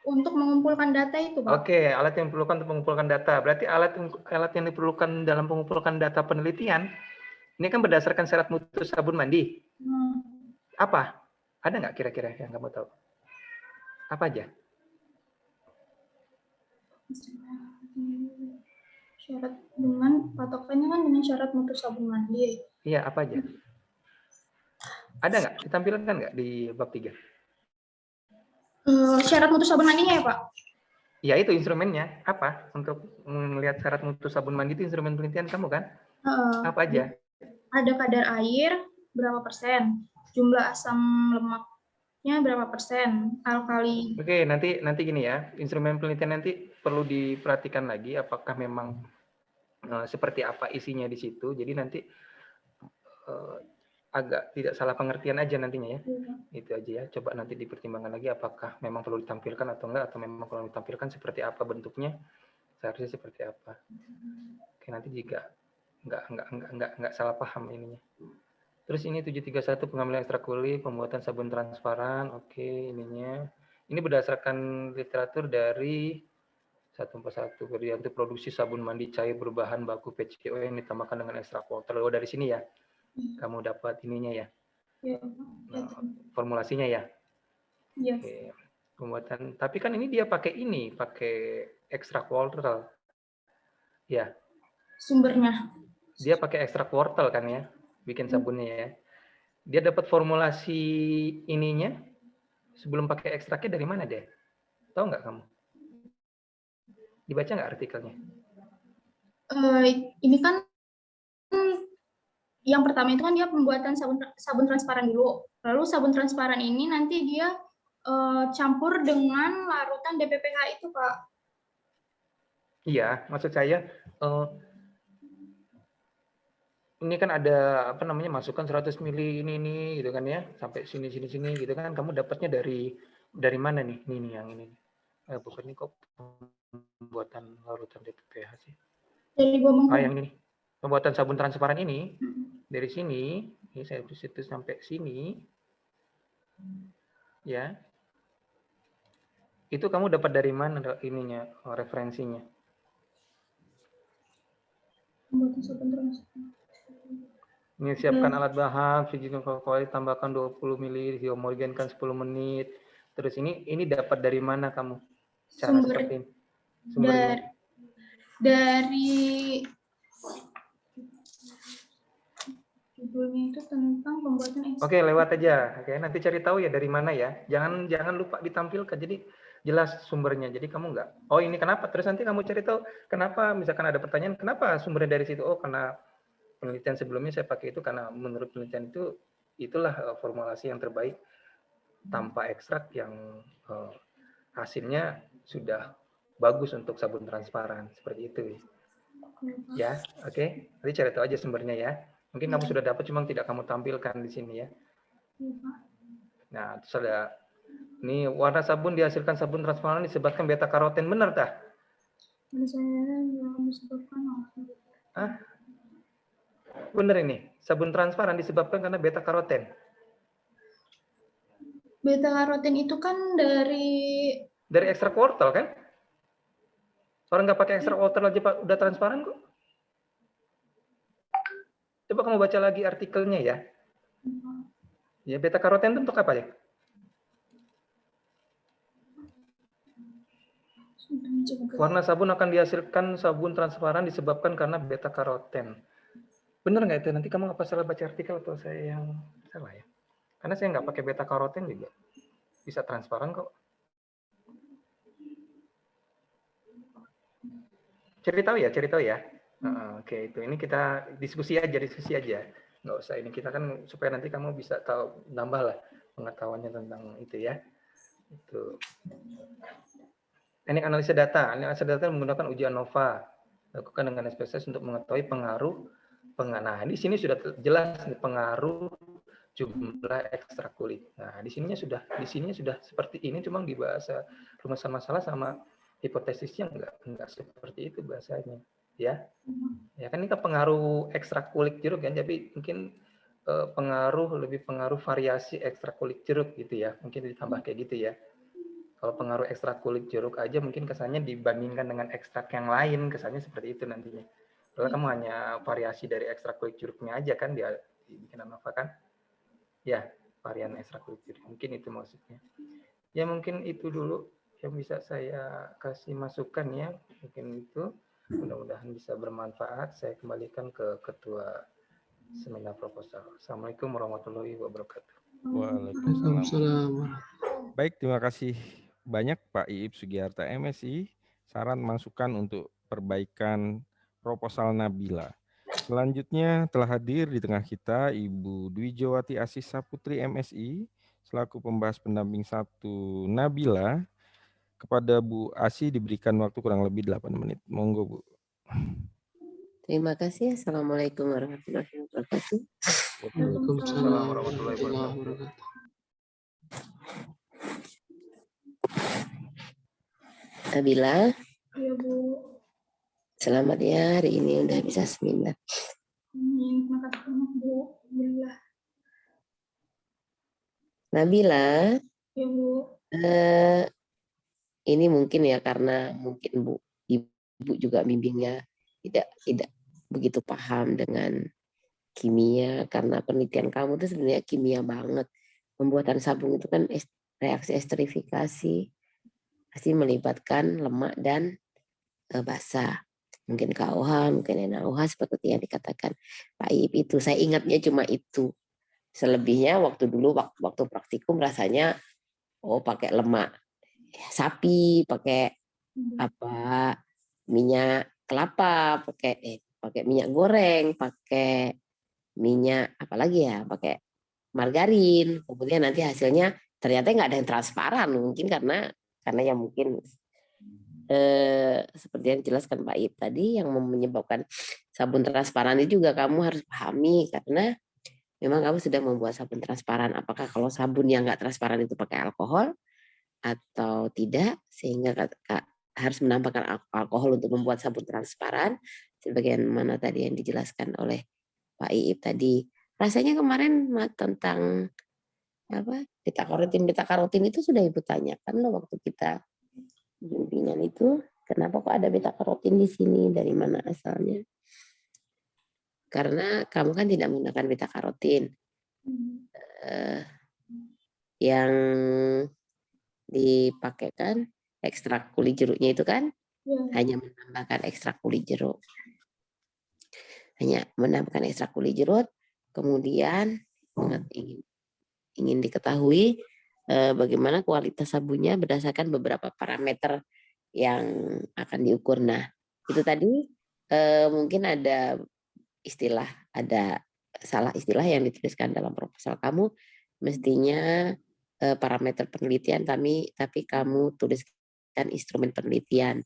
untuk mengumpulkan data itu, Pak. Oke, alat yang diperlukan untuk mengumpulkan data. Berarti alat yang diperlukan dalam mengumpulkan data penelitian ini kan berdasarkan syarat mutu sabun mandi. Apa? Ada nggak kira-kira yang kamu tahu? Apa aja? Syarat dengan patokannya kan dengan syarat mutu sabun mandi. Iya, apa aja? Ada nggak? Ditampilkan nggak di bab 3? Syarat mutu sabun mandinya ya, Pak? Ya, itu instrumennya. Apa? Untuk melihat syarat mutu sabun mandi itu instrumen penelitian kamu kan? Apa aja? Ada kadar air, berapa persen? Jumlah asam lemaknya berapa persen? Alkali. Oke, nanti gini ya. Instrumen penelitian nanti perlu diperhatikan lagi apakah memang seperti apa isinya di situ. Jadi nanti agak tidak salah pengertian aja nantinya ya. Itu aja ya. Coba nanti dipertimbangkan lagi apakah memang perlu ditampilkan atau enggak, atau memang kalau ditampilkan seperti apa bentuknya, seharusnya seperti apa. Oke, nanti jika enggak salah paham ininya. Terus ini 731 pengambilan ekstrakulit, pembuatan sabun transparan. Oke, ininya. Ini berdasarkan literatur dari 141 Widianto produksi sabun mandi cair berbahan baku PCO yang ditambahkan dengan ekstrak water. Oh, dari sini ya. Kamu dapat ininya ya. Formulasinya ya. Iya. Oke. Pembuatan, tapi kan ini dia pakai ekstrak water. Ya. Sumbernya. Dia pakai ekstrak wortel kan ya, bikin sabunnya ya. Dia dapat formulasi ininya sebelum pakai ekstraknya dari mana deh? Tahu nggak kamu? Dibaca nggak artikelnya? Ini kan yang pertama itu kan dia pembuatan sabun transparan dulu. Lalu sabun transparan ini nanti dia campur dengan larutan DPPH itu, Pak. Iya, maksud saya ini kan ada apa namanya masukan 100 mili ini gitu kan ya, sampai sini gitu kan. Kamu dapatnya dari mana nih? Ini yang ini. Bukan ini kok pembuatan larutan DPPH sih. Dari gua yang ini. Pembuatan sabun transparan ini dari sini, ini saya situ sampai sini. Ya. Itu kamu dapat dari mana ininya, referensinya? Menyiapkan alat bahan, tambahkan 20 ml, dihomogenikan 10 menit. Terus ini dapat dari mana kamu? Cara seperti ini. Sumbernya. Dari judulnya itu tentang pembuatan Oke, lewat aja. Oke, nanti cari tahu ya dari mana ya. Jangan lupa ditampilkan. Jadi jelas sumbernya. Jadi kamu nggak, oh ini kenapa? Terus nanti kamu cari tahu kenapa. Misalkan ada pertanyaan, kenapa sumbernya dari situ? Oh, karena penelitian sebelumnya saya pakai itu karena menurut penelitian itu itulah formulasi yang terbaik tanpa ekstrak yang hasilnya sudah bagus untuk sabun transparan seperti itu. Ya, oke. Nanti cari tahu aja sumbernya ya. Mungkin kamu sudah dapat, cuma tidak kamu tampilkan di sini ya. Nah, terus ada ini warna sabun dihasilkan sabun transparan disebabkan beta karoten, benar tak? Benar ini, sabun transparan disebabkan karena beta karoten. Beta karoten itu kan dari ekstrak wortel kan? Orang nggak pakai ekstrak wortel aja Pak, udah transparan kok. Coba kamu baca lagi artikelnya ya. Ya, beta karoten itu untuk apa ya? Warna sabun akan dihasilkan sabun transparan disebabkan karena beta karoten. Benar nggak itu? Nanti kamu apa salah baca artikel atau saya yang salah ya? Karena saya nggak pakai beta karoten juga bisa transparan kok. Cari tahu ya. Oke, itu ini kita diskusi aja, nggak usah ini, kita kan supaya nanti kamu bisa tahu, nambah lah pengetahuannya tentang itu ya. Itu teknik analisa data menggunakan uji ANOVA, lakukan dengan SPSS untuk mengetahui pengaruh. Nah, di sini sudah jelas pengaruh jumlah ekstrak kulit. Nah, di sininya sudah seperti ini, cuma di bahasa rumusan masalah sama hipotesisnya enggak seperti itu bahasanya, ya. Ya kan ini kan pengaruh ekstrak kulit jeruk kan, tapi mungkin lebih pengaruh variasi ekstrak kulit jeruk gitu ya. Mungkin ditambah kayak gitu ya. Kalau pengaruh ekstrak kulit jeruk aja mungkin kesannya dibandingkan dengan ekstrak yang lain, kesannya seperti itu nantinya. Kalau kamu hanya variasi dari ekstrak kulit jeruknya aja kan dia dibikin ANOVA kan? Ya, varian ekstrak kulit jeruk. Mungkin itu maksudnya. Ya mungkin itu dulu yang bisa saya kasih masukan ya. Mungkin itu. Mudah-mudahan bisa bermanfaat. Saya kembalikan ke Ketua Seminar Proposal. Assalamualaikum warahmatullahi wabarakatuh. Waalaikumsalam. Baik, terima kasih banyak Pak Iip Sugiharta MSI. Saran masukan untuk perbaikan proposal Nabila. Selanjutnya telah hadir di tengah kita Ibu Dwi Jowati Asis Saputri MSI selaku pembahas pendamping 1 Nabila. Kepada Bu Asi diberikan waktu kurang lebih 8 menit. Monggo Bu. Terima kasih. Assalamualaikum warahmatullahi wabarakatuh. Waalaikumsalam warahmatullahi wabarakatuh. Nabila, Ya, Bu. selamat ya, hari ini udah bisa seminar. Amin. Terima kasih banyak, Bu. Alhamdulillah. Nabila, Ya, Bu. ini mungkin ya karena mungkin ibu juga bimbingnya tidak begitu paham dengan kimia, karena penelitian kamu itu sebenarnya kimia banget. Pembuatan sabun itu kan reaksi esterifikasi, pasti melibatkan lemak dan basah. Mungkin KOH, mungkin NaOH seperti yang dikatakan Pak Iip itu. Saya ingatnya cuma itu. Selebihnya waktu praktikum rasanya pakai lemak sapi, pakai apa minyak kelapa, pakai minyak goreng, pakai minyak apalagi ya, pakai margarin. Kemudian nanti hasilnya ternyata nggak ada yang transparan, mungkin karena ya mungkin seperti yang dijelaskan Pak Iip tadi, yang menyebabkan sabun transparan itu juga kamu harus pahami, karena memang kamu sudah membuat sabun transparan. Apakah kalau sabun yang nggak transparan itu pakai alkohol atau tidak, sehingga harus menambahkan alkohol untuk membuat sabun transparan, sebagaimana tadi yang dijelaskan oleh Pak Iip tadi. Rasanya kemarin tentang beta karotin itu sudah Ibu tanyakan loh waktu kita bimbingan itu. Kenapa kok ada beta karotin di sini? Dari mana asalnya? Karena kamu kan tidak menggunakan beta karotin. Yang dipakai kan ekstrak kulit jeruknya itu kan hanya menambahkan ekstrak kulit jeruk. Hanya menambahkan ekstrak kulit jeruk, kemudian ingin diketahui bagaimana kualitas sabunnya berdasarkan beberapa parameter yang akan diukur. Nah, itu tadi mungkin ada salah istilah yang dituliskan dalam proposal kamu. Mestinya parameter penelitian tapi kamu tuliskan instrumen penelitian.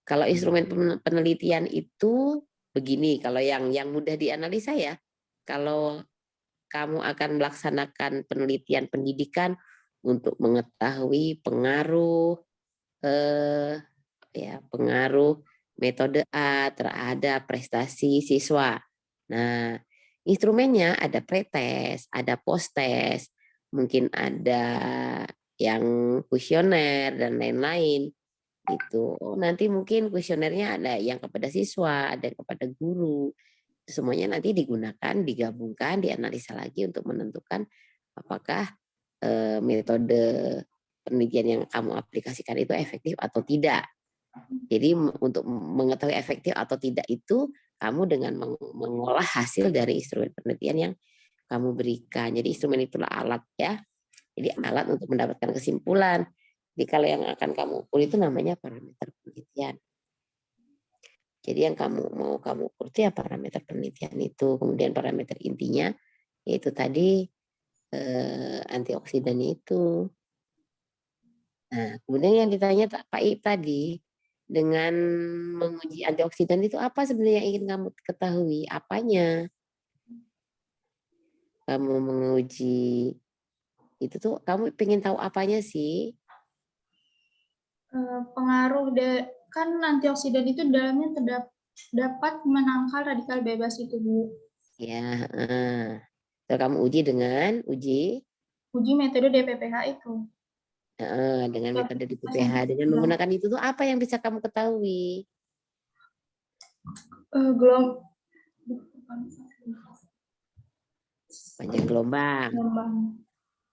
Kalau instrumen penelitian itu begini, kalau yang mudah dianalisa ya, kalau kamu akan melaksanakan penelitian pendidikan untuk mengetahui pengaruh metode A terhadap prestasi siswa. Nah, instrumennya ada pretest, ada post-test, mungkin ada yang kuesioner dan lain-lain. Itu nanti mungkin kuesionernya ada yang kepada siswa, ada yang kepada guru. Semuanya nanti digunakan, digabungkan, dianalisa lagi untuk menentukan apakah metode penelitian yang kamu aplikasikan itu efektif atau tidak. Jadi untuk mengetahui efektif atau tidak itu, kamu dengan mengolah hasil dari instrumen penelitian yang kamu berikan. Jadi instrumen itulah alat ya. Jadi alat untuk mendapatkan kesimpulan. Jadi kalau yang akan kamu ukur itu namanya parameter penelitian. Jadi yang kamu ukur itu ya parameter penelitian itu. Kemudian parameter intinya yaitu tadi antioksidannya itu. Nah, kemudian yang ditanya Pak Iip tadi, dengan menguji antioksidan itu apa sebenarnya yang ingin kamu ketahui? Apanya? Kamu menguji itu tuh kamu ingin tahu apanya sih? Pengaruh kan antioksidan itu dalamnya dapat menangkal radikal bebas itu, Bu. Ya, kamu uji dengan uji metode DPPH itu. Dengan metode DPPH, dengan menggunakan itu tuh apa yang bisa kamu ketahui? Panjang gelombang.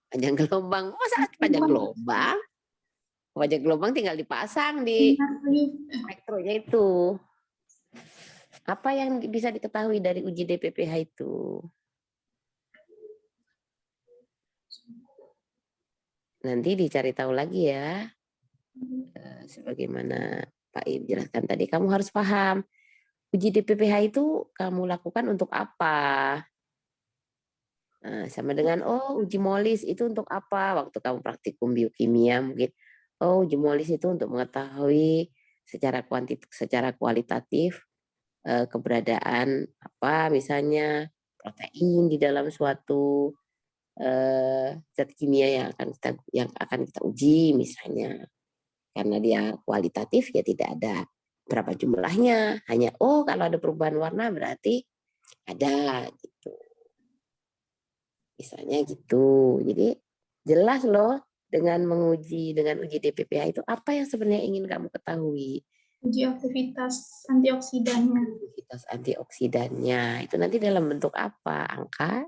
Panjang gelombang. Masa panjang gelombang? Panjang gelombang tinggal dipasang di elektronya itu. Apa yang bisa diketahui dari uji DPPH itu? Nanti dicari tahu lagi ya. Sebagaimana Pak Iip jelaskan tadi, kamu harus paham. Uji DPPH itu kamu lakukan untuk apa? Nah, sama dengan, uji molis itu untuk apa? Waktu kamu praktikum biokimia mungkin, uji molis itu untuk mengetahui secara kualitatif keberadaan apa misalnya protein di dalam suatu zat kimia yang akan kita uji misalnya. Karena dia kualitatif ya tidak ada berapa jumlahnya, hanya kalau ada perubahan warna berarti ada gitu. Misalnya gitu. Jadi jelas loh dengan uji DPPH itu apa yang sebenarnya ingin kamu ketahui. Uji aktivitas antioksidannya. Aktivitas antioksidannya itu nanti dalam bentuk apa? Angka,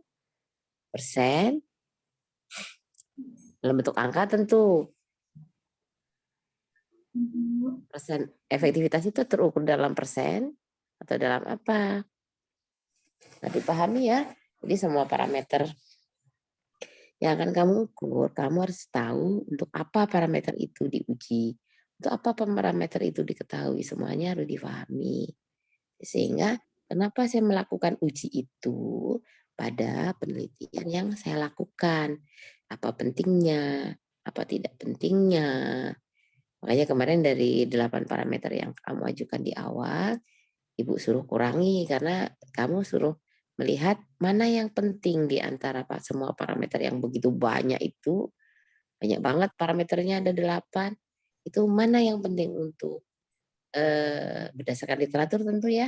persen, dalam bentuk angka tentu. Persen efektivitas itu terukur dalam persen atau dalam apa? Nah, dipahami ya. Jadi semua parameter yang akan kamu ukur, kamu harus tahu untuk apa parameter itu diuji. Untuk apa parameter itu diketahui, semuanya harus dipahami. Sehingga kenapa saya melakukan uji itu pada penelitian yang saya lakukan. Apa pentingnya, apa tidak pentingnya. Makanya kemarin dari 8 parameter yang kamu ajukan di awal, Ibu suruh kurangi karena kamu suruh melihat mana yang penting di antara semua parameter yang begitu banyak itu. Banyak banget parameternya ada 8. Itu mana yang penting untuk berdasarkan literatur tentu ya.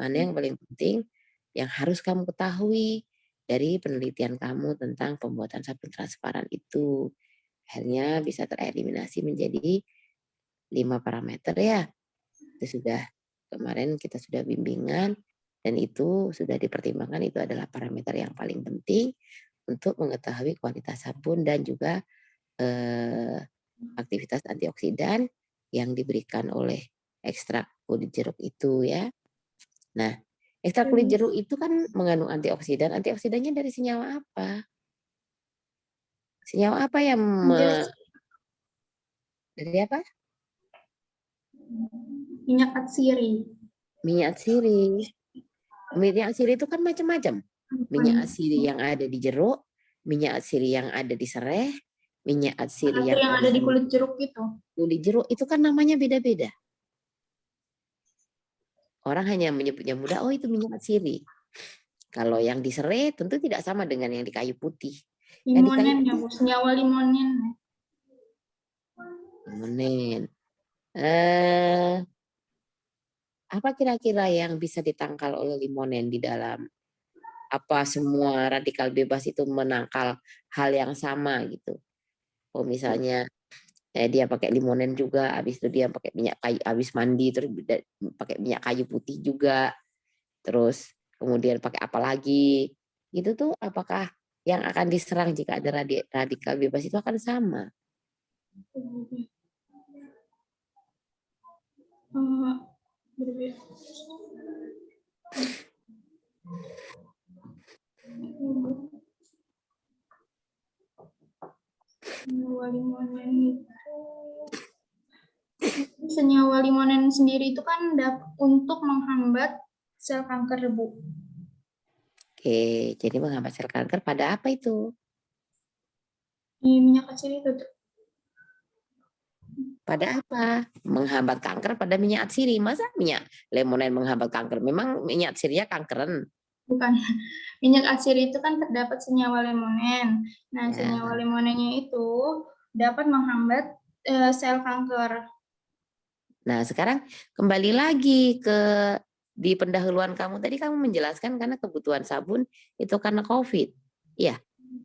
Mana yang paling penting yang harus kamu ketahui dari penelitian kamu tentang pembuatan sabun transparan itu. Akhirnya bisa tereliminasi menjadi 5 parameter ya. Itu sudah kemarin kita sudah bimbingan dan itu sudah dipertimbangkan itu adalah parameter yang paling penting untuk mengetahui kualitas sabun dan juga aktivitas antioksidan yang diberikan oleh ekstrak kulit jeruk itu ya. Nah, ekstrak kulit jeruk itu kan mengandung antioksidan. Antioksidannya dari senyawa apa? Senyawa apa yang dari apa? Minyak atsiri. Minyak atsiri. Minyak atsiri itu kan macam-macam. Minyak atsiri yang ada di jeruk, minyak atsiri yang ada di serai, minyak atsiri yang ada di kulit jeruk itu. Kulit jeruk itu kan namanya beda-beda. Orang hanya menyebutnya mudah, itu minyak atsiri. Kalau yang di serai tentu tidak sama dengan yang di kayu putih. Limonen ya, Bu. Senyawa limonen. Limonen. Apa kira-kira yang bisa ditangkal oleh limonen di dalam apa semua radikal bebas itu menangkal hal yang sama gitu. Misalnya dia pakai limonen juga, habis itu dia pakai minyak kayu, habis mandi terus pakai minyak kayu putih juga, terus kemudian pakai apa lagi, itu tuh apakah yang akan diserang jika ada radikal bebas itu akan sama? Senyawa limonen sendiri itu kan untuk menghambat sel kanker, Bu. Oke, jadi menghambat sel kanker pada apa itu? Di minyak atsiri itu. Pada apa? Menghambat kanker pada minyak atsiri. Masa minyak limonen menghambat kanker? Memang minyak atsirinya kankeran? Bukan. Minyak atsiri itu kan terdapat senyawa limonen. Nah, senyawa limonennya itu dapat menghambat sel kanker. Nah, sekarang kembali lagi di pendahuluan kamu. Tadi kamu menjelaskan karena kebutuhan sabun itu karena COVID. Iya.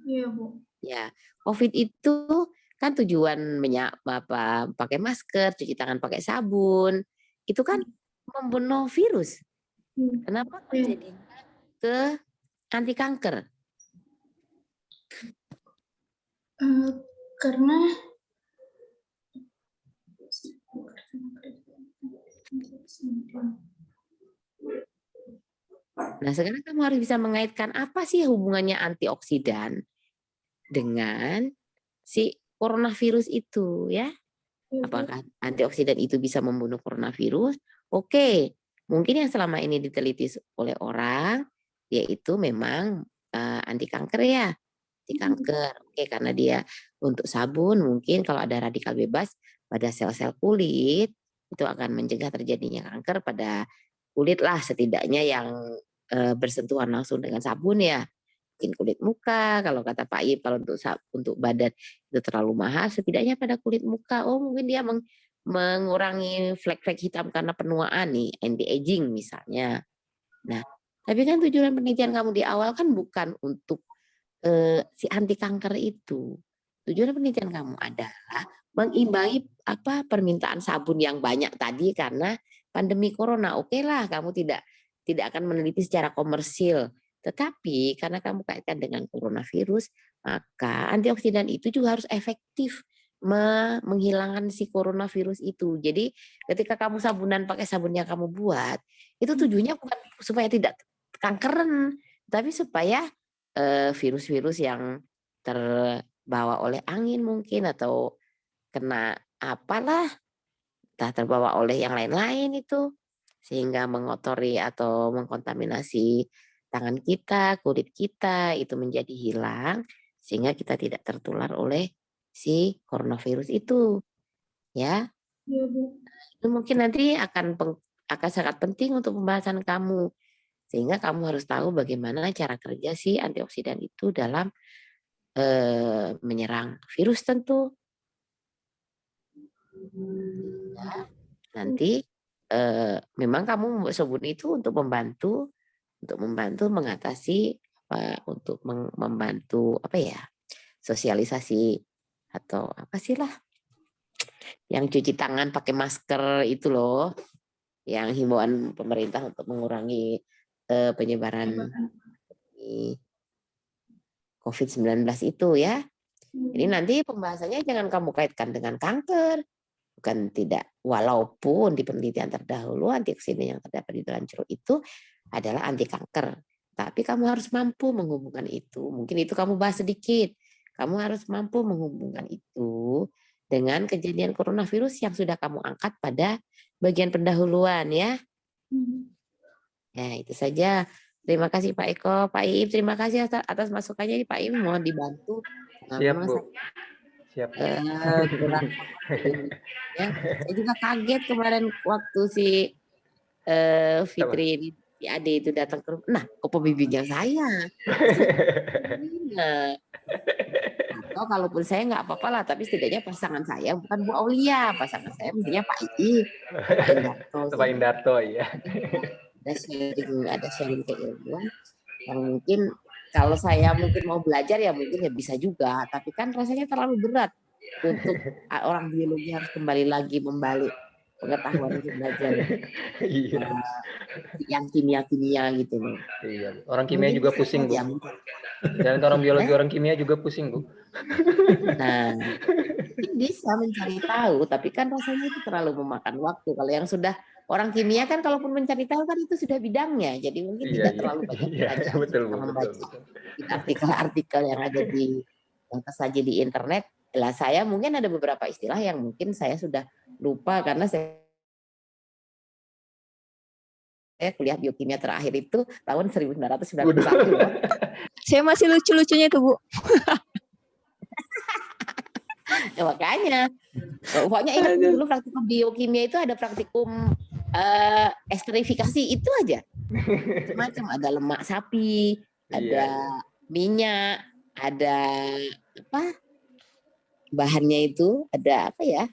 Iya, Bu. Ya, COVID itu kan tujuan pakai masker, cuci tangan pakai sabun, itu kan membunuh virus. Kenapa jadi ke anti kanker? Karena Nah, sekarang kamu harus bisa mengaitkan apa sih hubungannya antioksidan dengan si coronavirus itu ya? Apakah antioksidan itu bisa membunuh coronavirus? Oke, mungkin yang selama ini diteliti oleh orang yaitu memang anti kanker ya, anti kanker. Oke, karena dia untuk sabun mungkin kalau ada radikal bebas pada sel-sel kulit itu akan mencegah terjadinya kanker pada kulit lah setidaknya yang bersentuhan langsung dengan sabun ya. Mungkin kulit muka, kalau kata Pak Ip, kalau untuk badan itu terlalu mahal, setidaknya pada kulit muka, oh mungkin dia mengurangi flek-flek hitam karena penuaan nih, anti-aging misalnya. Nah, tapi kan tujuan penelitian kamu di awal kan bukan untuk si anti kanker itu. Tujuan penelitian kamu adalah mengimbangi permintaan sabun yang banyak tadi karena pandemi corona. Oke lah, kamu tidak akan meneliti secara komersil. Tetapi karena kamu kaitkan dengan coronavirus, maka antioksidan itu juga harus efektif menghilangkan si coronavirus itu. Jadi ketika kamu sabunan pakai sabun yang kamu buat, itu tujuannya bukan supaya tidak kankeran, tapi supaya virus-virus yang terbawa oleh angin mungkin atau kena apalah, entah terbawa oleh yang lain-lain itu, sehingga mengotori atau mengkontaminasi tangan kita, kulit kita, itu menjadi hilang, sehingga kita tidak tertular oleh si coronavirus itu. Ya, Iya, Bu. itu mungkin nanti akan sangat penting untuk pembahasan kamu. Sehingga kamu harus tahu bagaimana cara kerja si antioksidan itu dalam menyerang virus tentu. Ya, nanti memang kamu sabun itu untuk membantu mengatasi untuk membantu sosialisasi atau apa sih lah yang cuci tangan pakai masker itu loh, yang himbauan pemerintah untuk mengurangi penyebaran COVID-19 itu ya. Jadi nanti pembahasannya jangan kamu kaitkan dengan kanker. Bukan tidak, walaupun di penelitian terdahulu antioksidan yang terdapat di dalam jeruk itu adalah anti kanker. Tapi kamu harus mampu menghubungkan itu. Mungkin itu kamu bahas sedikit. Kamu harus mampu menghubungkan itu dengan kejadian coronavirus yang sudah kamu angkat pada bagian pendahuluan ya. Ya, itu saja. Terima kasih Pak Eko, Pak Iip, terima kasih atas masukannya Pak Iip, mohon dibantu. Siap Bu. Siap. Kurang ya. Saya juga kaget kemarin waktu si Fitri si Ade itu datang ke rumah. Nah, kok pembimbingnya saya? Atau kalaupun saya nggak apa-apa lah, tapi setidaknya pasangan saya bukan Bu Aulia, pasangan saya mestinya Pak Iip, Pak Indarto. Pak Indarto ya. Ada sharing keilmuan yang mungkin kalau saya mungkin mau belajar ya mungkin ya bisa juga, tapi kan rasanya terlalu berat untuk orang biologi harus kembali lagi membalik pengetahuan untuk belajar yang kimia gitu loh. Iya, orang kimia mungkin juga pusing Bu. Dan orang biologi orang kimia juga pusing Bu. Nah, bisa mencari tahu, tapi kan rasanya itu terlalu memakan waktu. Kalau yang sudah orang kimia kan kalaupun mencari tahu kan itu sudah bidangnya, jadi mungkin tidak terlalu banyak belajar. Betul. Artikel-artikel yang ada yang tersaji di internet. Lah saya mungkin ada beberapa istilah yang mungkin saya sudah lupa karena saya kuliah biokimia terakhir itu tahun 1991. Saya masih lucu-lucunya itu Bu. Ya, makanya pokoknya ingat dulu praktikum biokimia itu ada praktikum esterifikasi itu aja macam ada lemak sapi, ada minyak, ada apa bahannya itu, ada apa ya,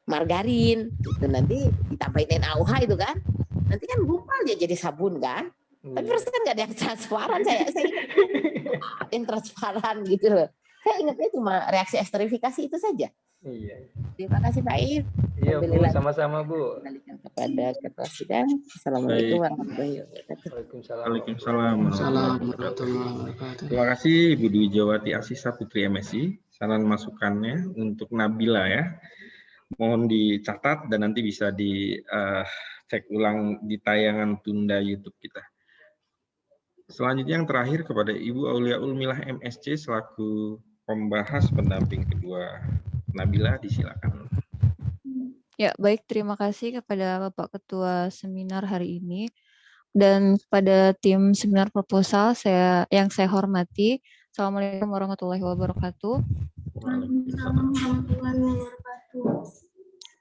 margarin itu nanti ditambahin NaOH itu kan nanti kan gumpal ya jadi sabun kan. Tapi terus kan nggak ada yang transparan, saya yang transparan gitu loh. Saya ingatnya cuma reaksi esterifikasi itu saja. Iya. Terima kasih Pak Iip. Iya Bu, sama-sama Bu. Kembalikan kepada Ketua Sidang. Assalamualaikum warahmatullahi wabarakatuh. Waalaikumsalam warahmatullahi wabarakatuh. Terima kasih Ibu Dwi Jawati Asisa Putri MSI. Saran masukannya untuk Nabila ya. Mohon dicatat dan nanti bisa dicek ulang di tayangan tunda YouTube kita. Selanjutnya yang terakhir kepada Ibu Auliaul Milah MSc selaku pembahas pendamping kedua Nabila, disilakan. Ya, baik, terima kasih kepada Bapak Ketua seminar hari ini dan kepada tim seminar proposal yang saya hormati. Assalamualaikum warahmatullahi wabarakatuh.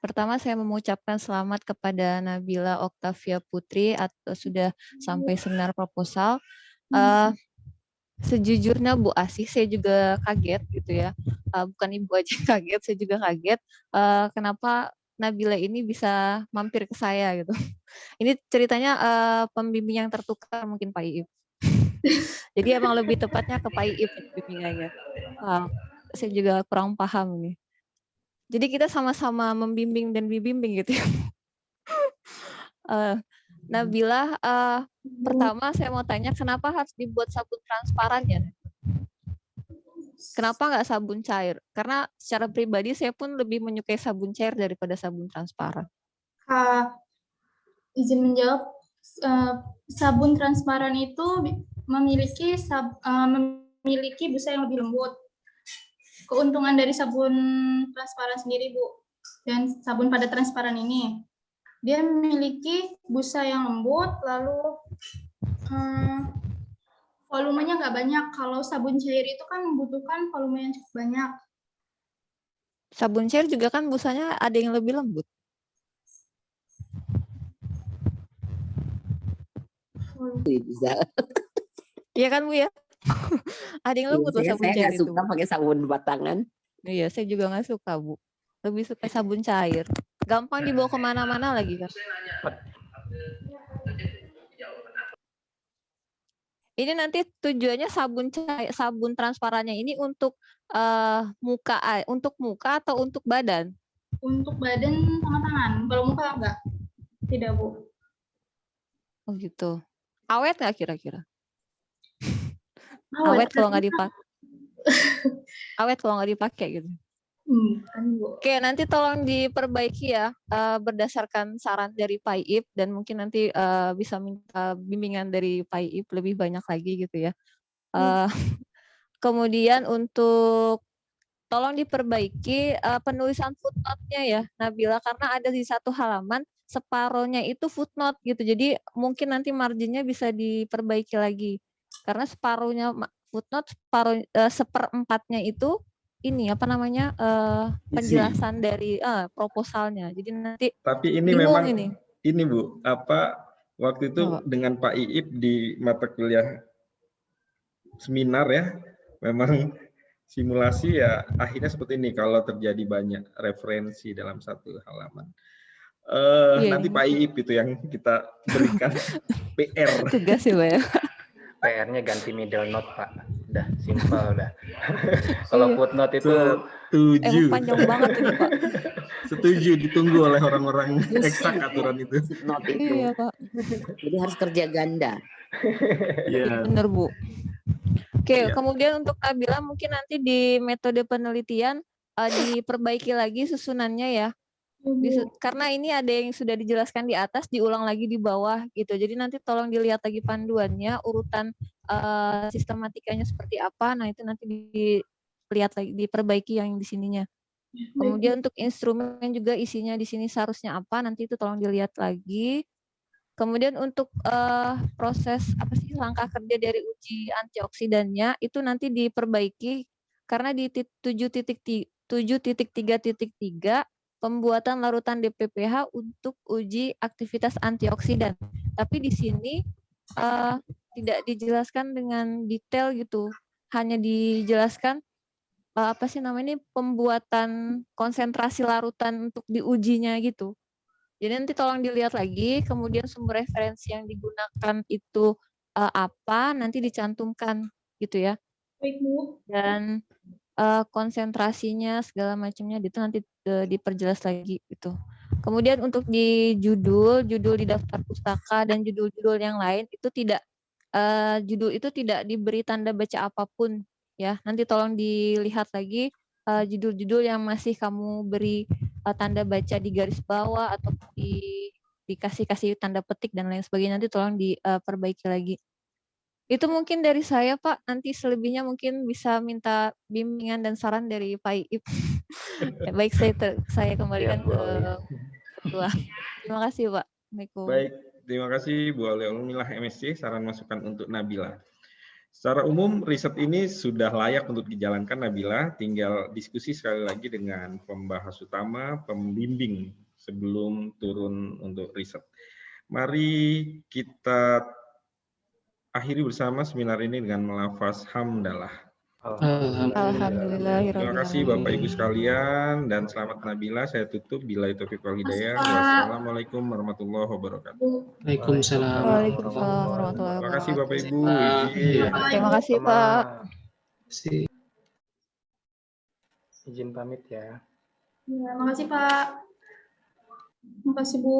Pertama saya mengucapkan selamat kepada Nabila Oktavia Putri atau sudah sampai seminar proposal. Sejujurnya Bu Asih, saya juga kaget gitu ya. Bukan Ibu aja kaget, saya juga kaget. Kenapa Nabila ini bisa mampir ke saya gitu. Ini ceritanya pembimbing yang tertukar mungkin Pak Iip. Jadi emang lebih tepatnya ke Pak Iip bimbingannya. Saya juga kurang paham nih. Jadi kita sama-sama membimbing dan dibimbing gitu ya. Nabila, pertama saya mau tanya kenapa harus dibuat sabun transparan ya? Kenapa nggak sabun cair? Karena secara pribadi saya pun lebih menyukai sabun cair daripada sabun transparan. Izin menjawab, sabun transparan itu memiliki busa yang lebih lembut. Keuntungan dari sabun transparan sendiri, Bu, dan sabun pada transparan ini, dia memiliki busa yang lembut, lalu volumenya nggak banyak. Kalau sabun cair itu kan membutuhkan volume yang cukup banyak. Sabun cair juga kan busanya ada yang lebih lembut. Iya kan Bu ya? Ada yang lembut loh sabun cair itu. Saya nggak suka pakai sabun batangan. Iya, saya juga nggak suka Bu. Lebih suka sabun cair. Gampang dibawa kemana-mana lagi kan. Ini nanti tujuannya sabun transparannya ini untuk untuk muka atau untuk badan? Untuk badan sama tangan. Kalau muka enggak? Tidak, Bu. Oh gitu. Awet nggak kira-kira? Awet kalau nggak dipakai. Awet kalau nggak dipakai gitu. Oke, nanti tolong diperbaiki ya berdasarkan saran dari Pak Iip dan mungkin nanti bisa minta bimbingan dari Pak Iip lebih banyak lagi gitu ya. Kemudian untuk tolong diperbaiki penulisan footnote-nya ya Nabila, karena ada di satu halaman separohnya itu footnote gitu. Jadi mungkin nanti marginnya bisa diperbaiki lagi. Karena separuhnya footnote, seperempatnya itu ini apa namanya penjelasan dari proposalnya. Jadi nanti tapi ini memang ini Bu, waktu itu dengan Pak Iip di mata kuliah seminar ya, memang simulasi ya akhirnya seperti ini kalau terjadi banyak referensi dalam satu halaman. Nanti Pak Iip itu yang kita berikan PR. Tugas ya Pak ya. PR-nya ganti middle note Pak. Udah simpel dah. Kalau footnote itu setuju. Panjang banget ini Pak. Setuju, ditunggu oleh orang-orang eksak aturan itu. Iya Pak. Jadi harus kerja ganda. Iya. Bener Bu. Oke, kemudian untuk Nabila mungkin nanti di metode penelitian diperbaiki lagi susunannya ya. Karena ini ada yang sudah dijelaskan di atas, diulang lagi di bawah gitu. Jadi nanti tolong dilihat lagi panduannya, urutan sistematikanya seperti apa. Nah itu nanti dilihat lagi, diperbaiki yang di sininya. Kemudian untuk instrumen juga isinya di sini seharusnya apa, nanti itu tolong dilihat lagi. Kemudian untuk proses langkah kerja dari uji antioksidannya itu nanti diperbaiki karena di 7.3.3 pembuatan larutan DPPH untuk uji aktivitas antioksidan. Tapi di sini tidak dijelaskan dengan detail gitu. Hanya dijelaskan pembuatan konsentrasi larutan untuk diujinya gitu. Jadi nanti tolong dilihat lagi, kemudian sumber referensi yang digunakan itu apa, nanti dicantumkan gitu ya. Dan konsentrasinya segala macamnya itu nanti diperjelas lagi gitu. Kemudian untuk di judul di daftar pustaka dan judul-judul yang lain itu tidak judul itu tidak diberi tanda baca apapun ya. Nanti tolong dilihat lagi judul-judul yang masih kamu beri tanda baca di garis bawah atau dikasih tanda petik dan lain sebagainya, nanti tolong diperbaiki lagi. Itu mungkin dari saya Pak, nanti selebihnya mungkin bisa minta bimbingan dan saran dari Pak Iip. Baik, saya kembalikan ke Ketua. Terima kasih Pak. Baik, terima kasih Bu Aulia Umilah MSc, saran masukan untuk Nabila. Secara umum, riset ini sudah layak untuk dijalankan, Nabila. Tinggal diskusi sekali lagi dengan pembahas utama, pembimbing sebelum turun untuk riset. Mari kita akhiri bersama seminar ini dengan melafaz hamdalah. Alhamdulillahirabbil Terima kasih Bapak Ibu sekalian dan selamat Nabila. Saya tutup. Billahi taufiq wal hidayah. Wassalamualaikum warahmatullahi wabarakatuh. Waalaikumsalam. Waalaikumsalam warahmatullahi Terima kasih Bapak Ibu. Pak. Izin. Terima kasih, Pak. Si- Izin pamit ya. Ya, makasih Pak. Makasih Bu.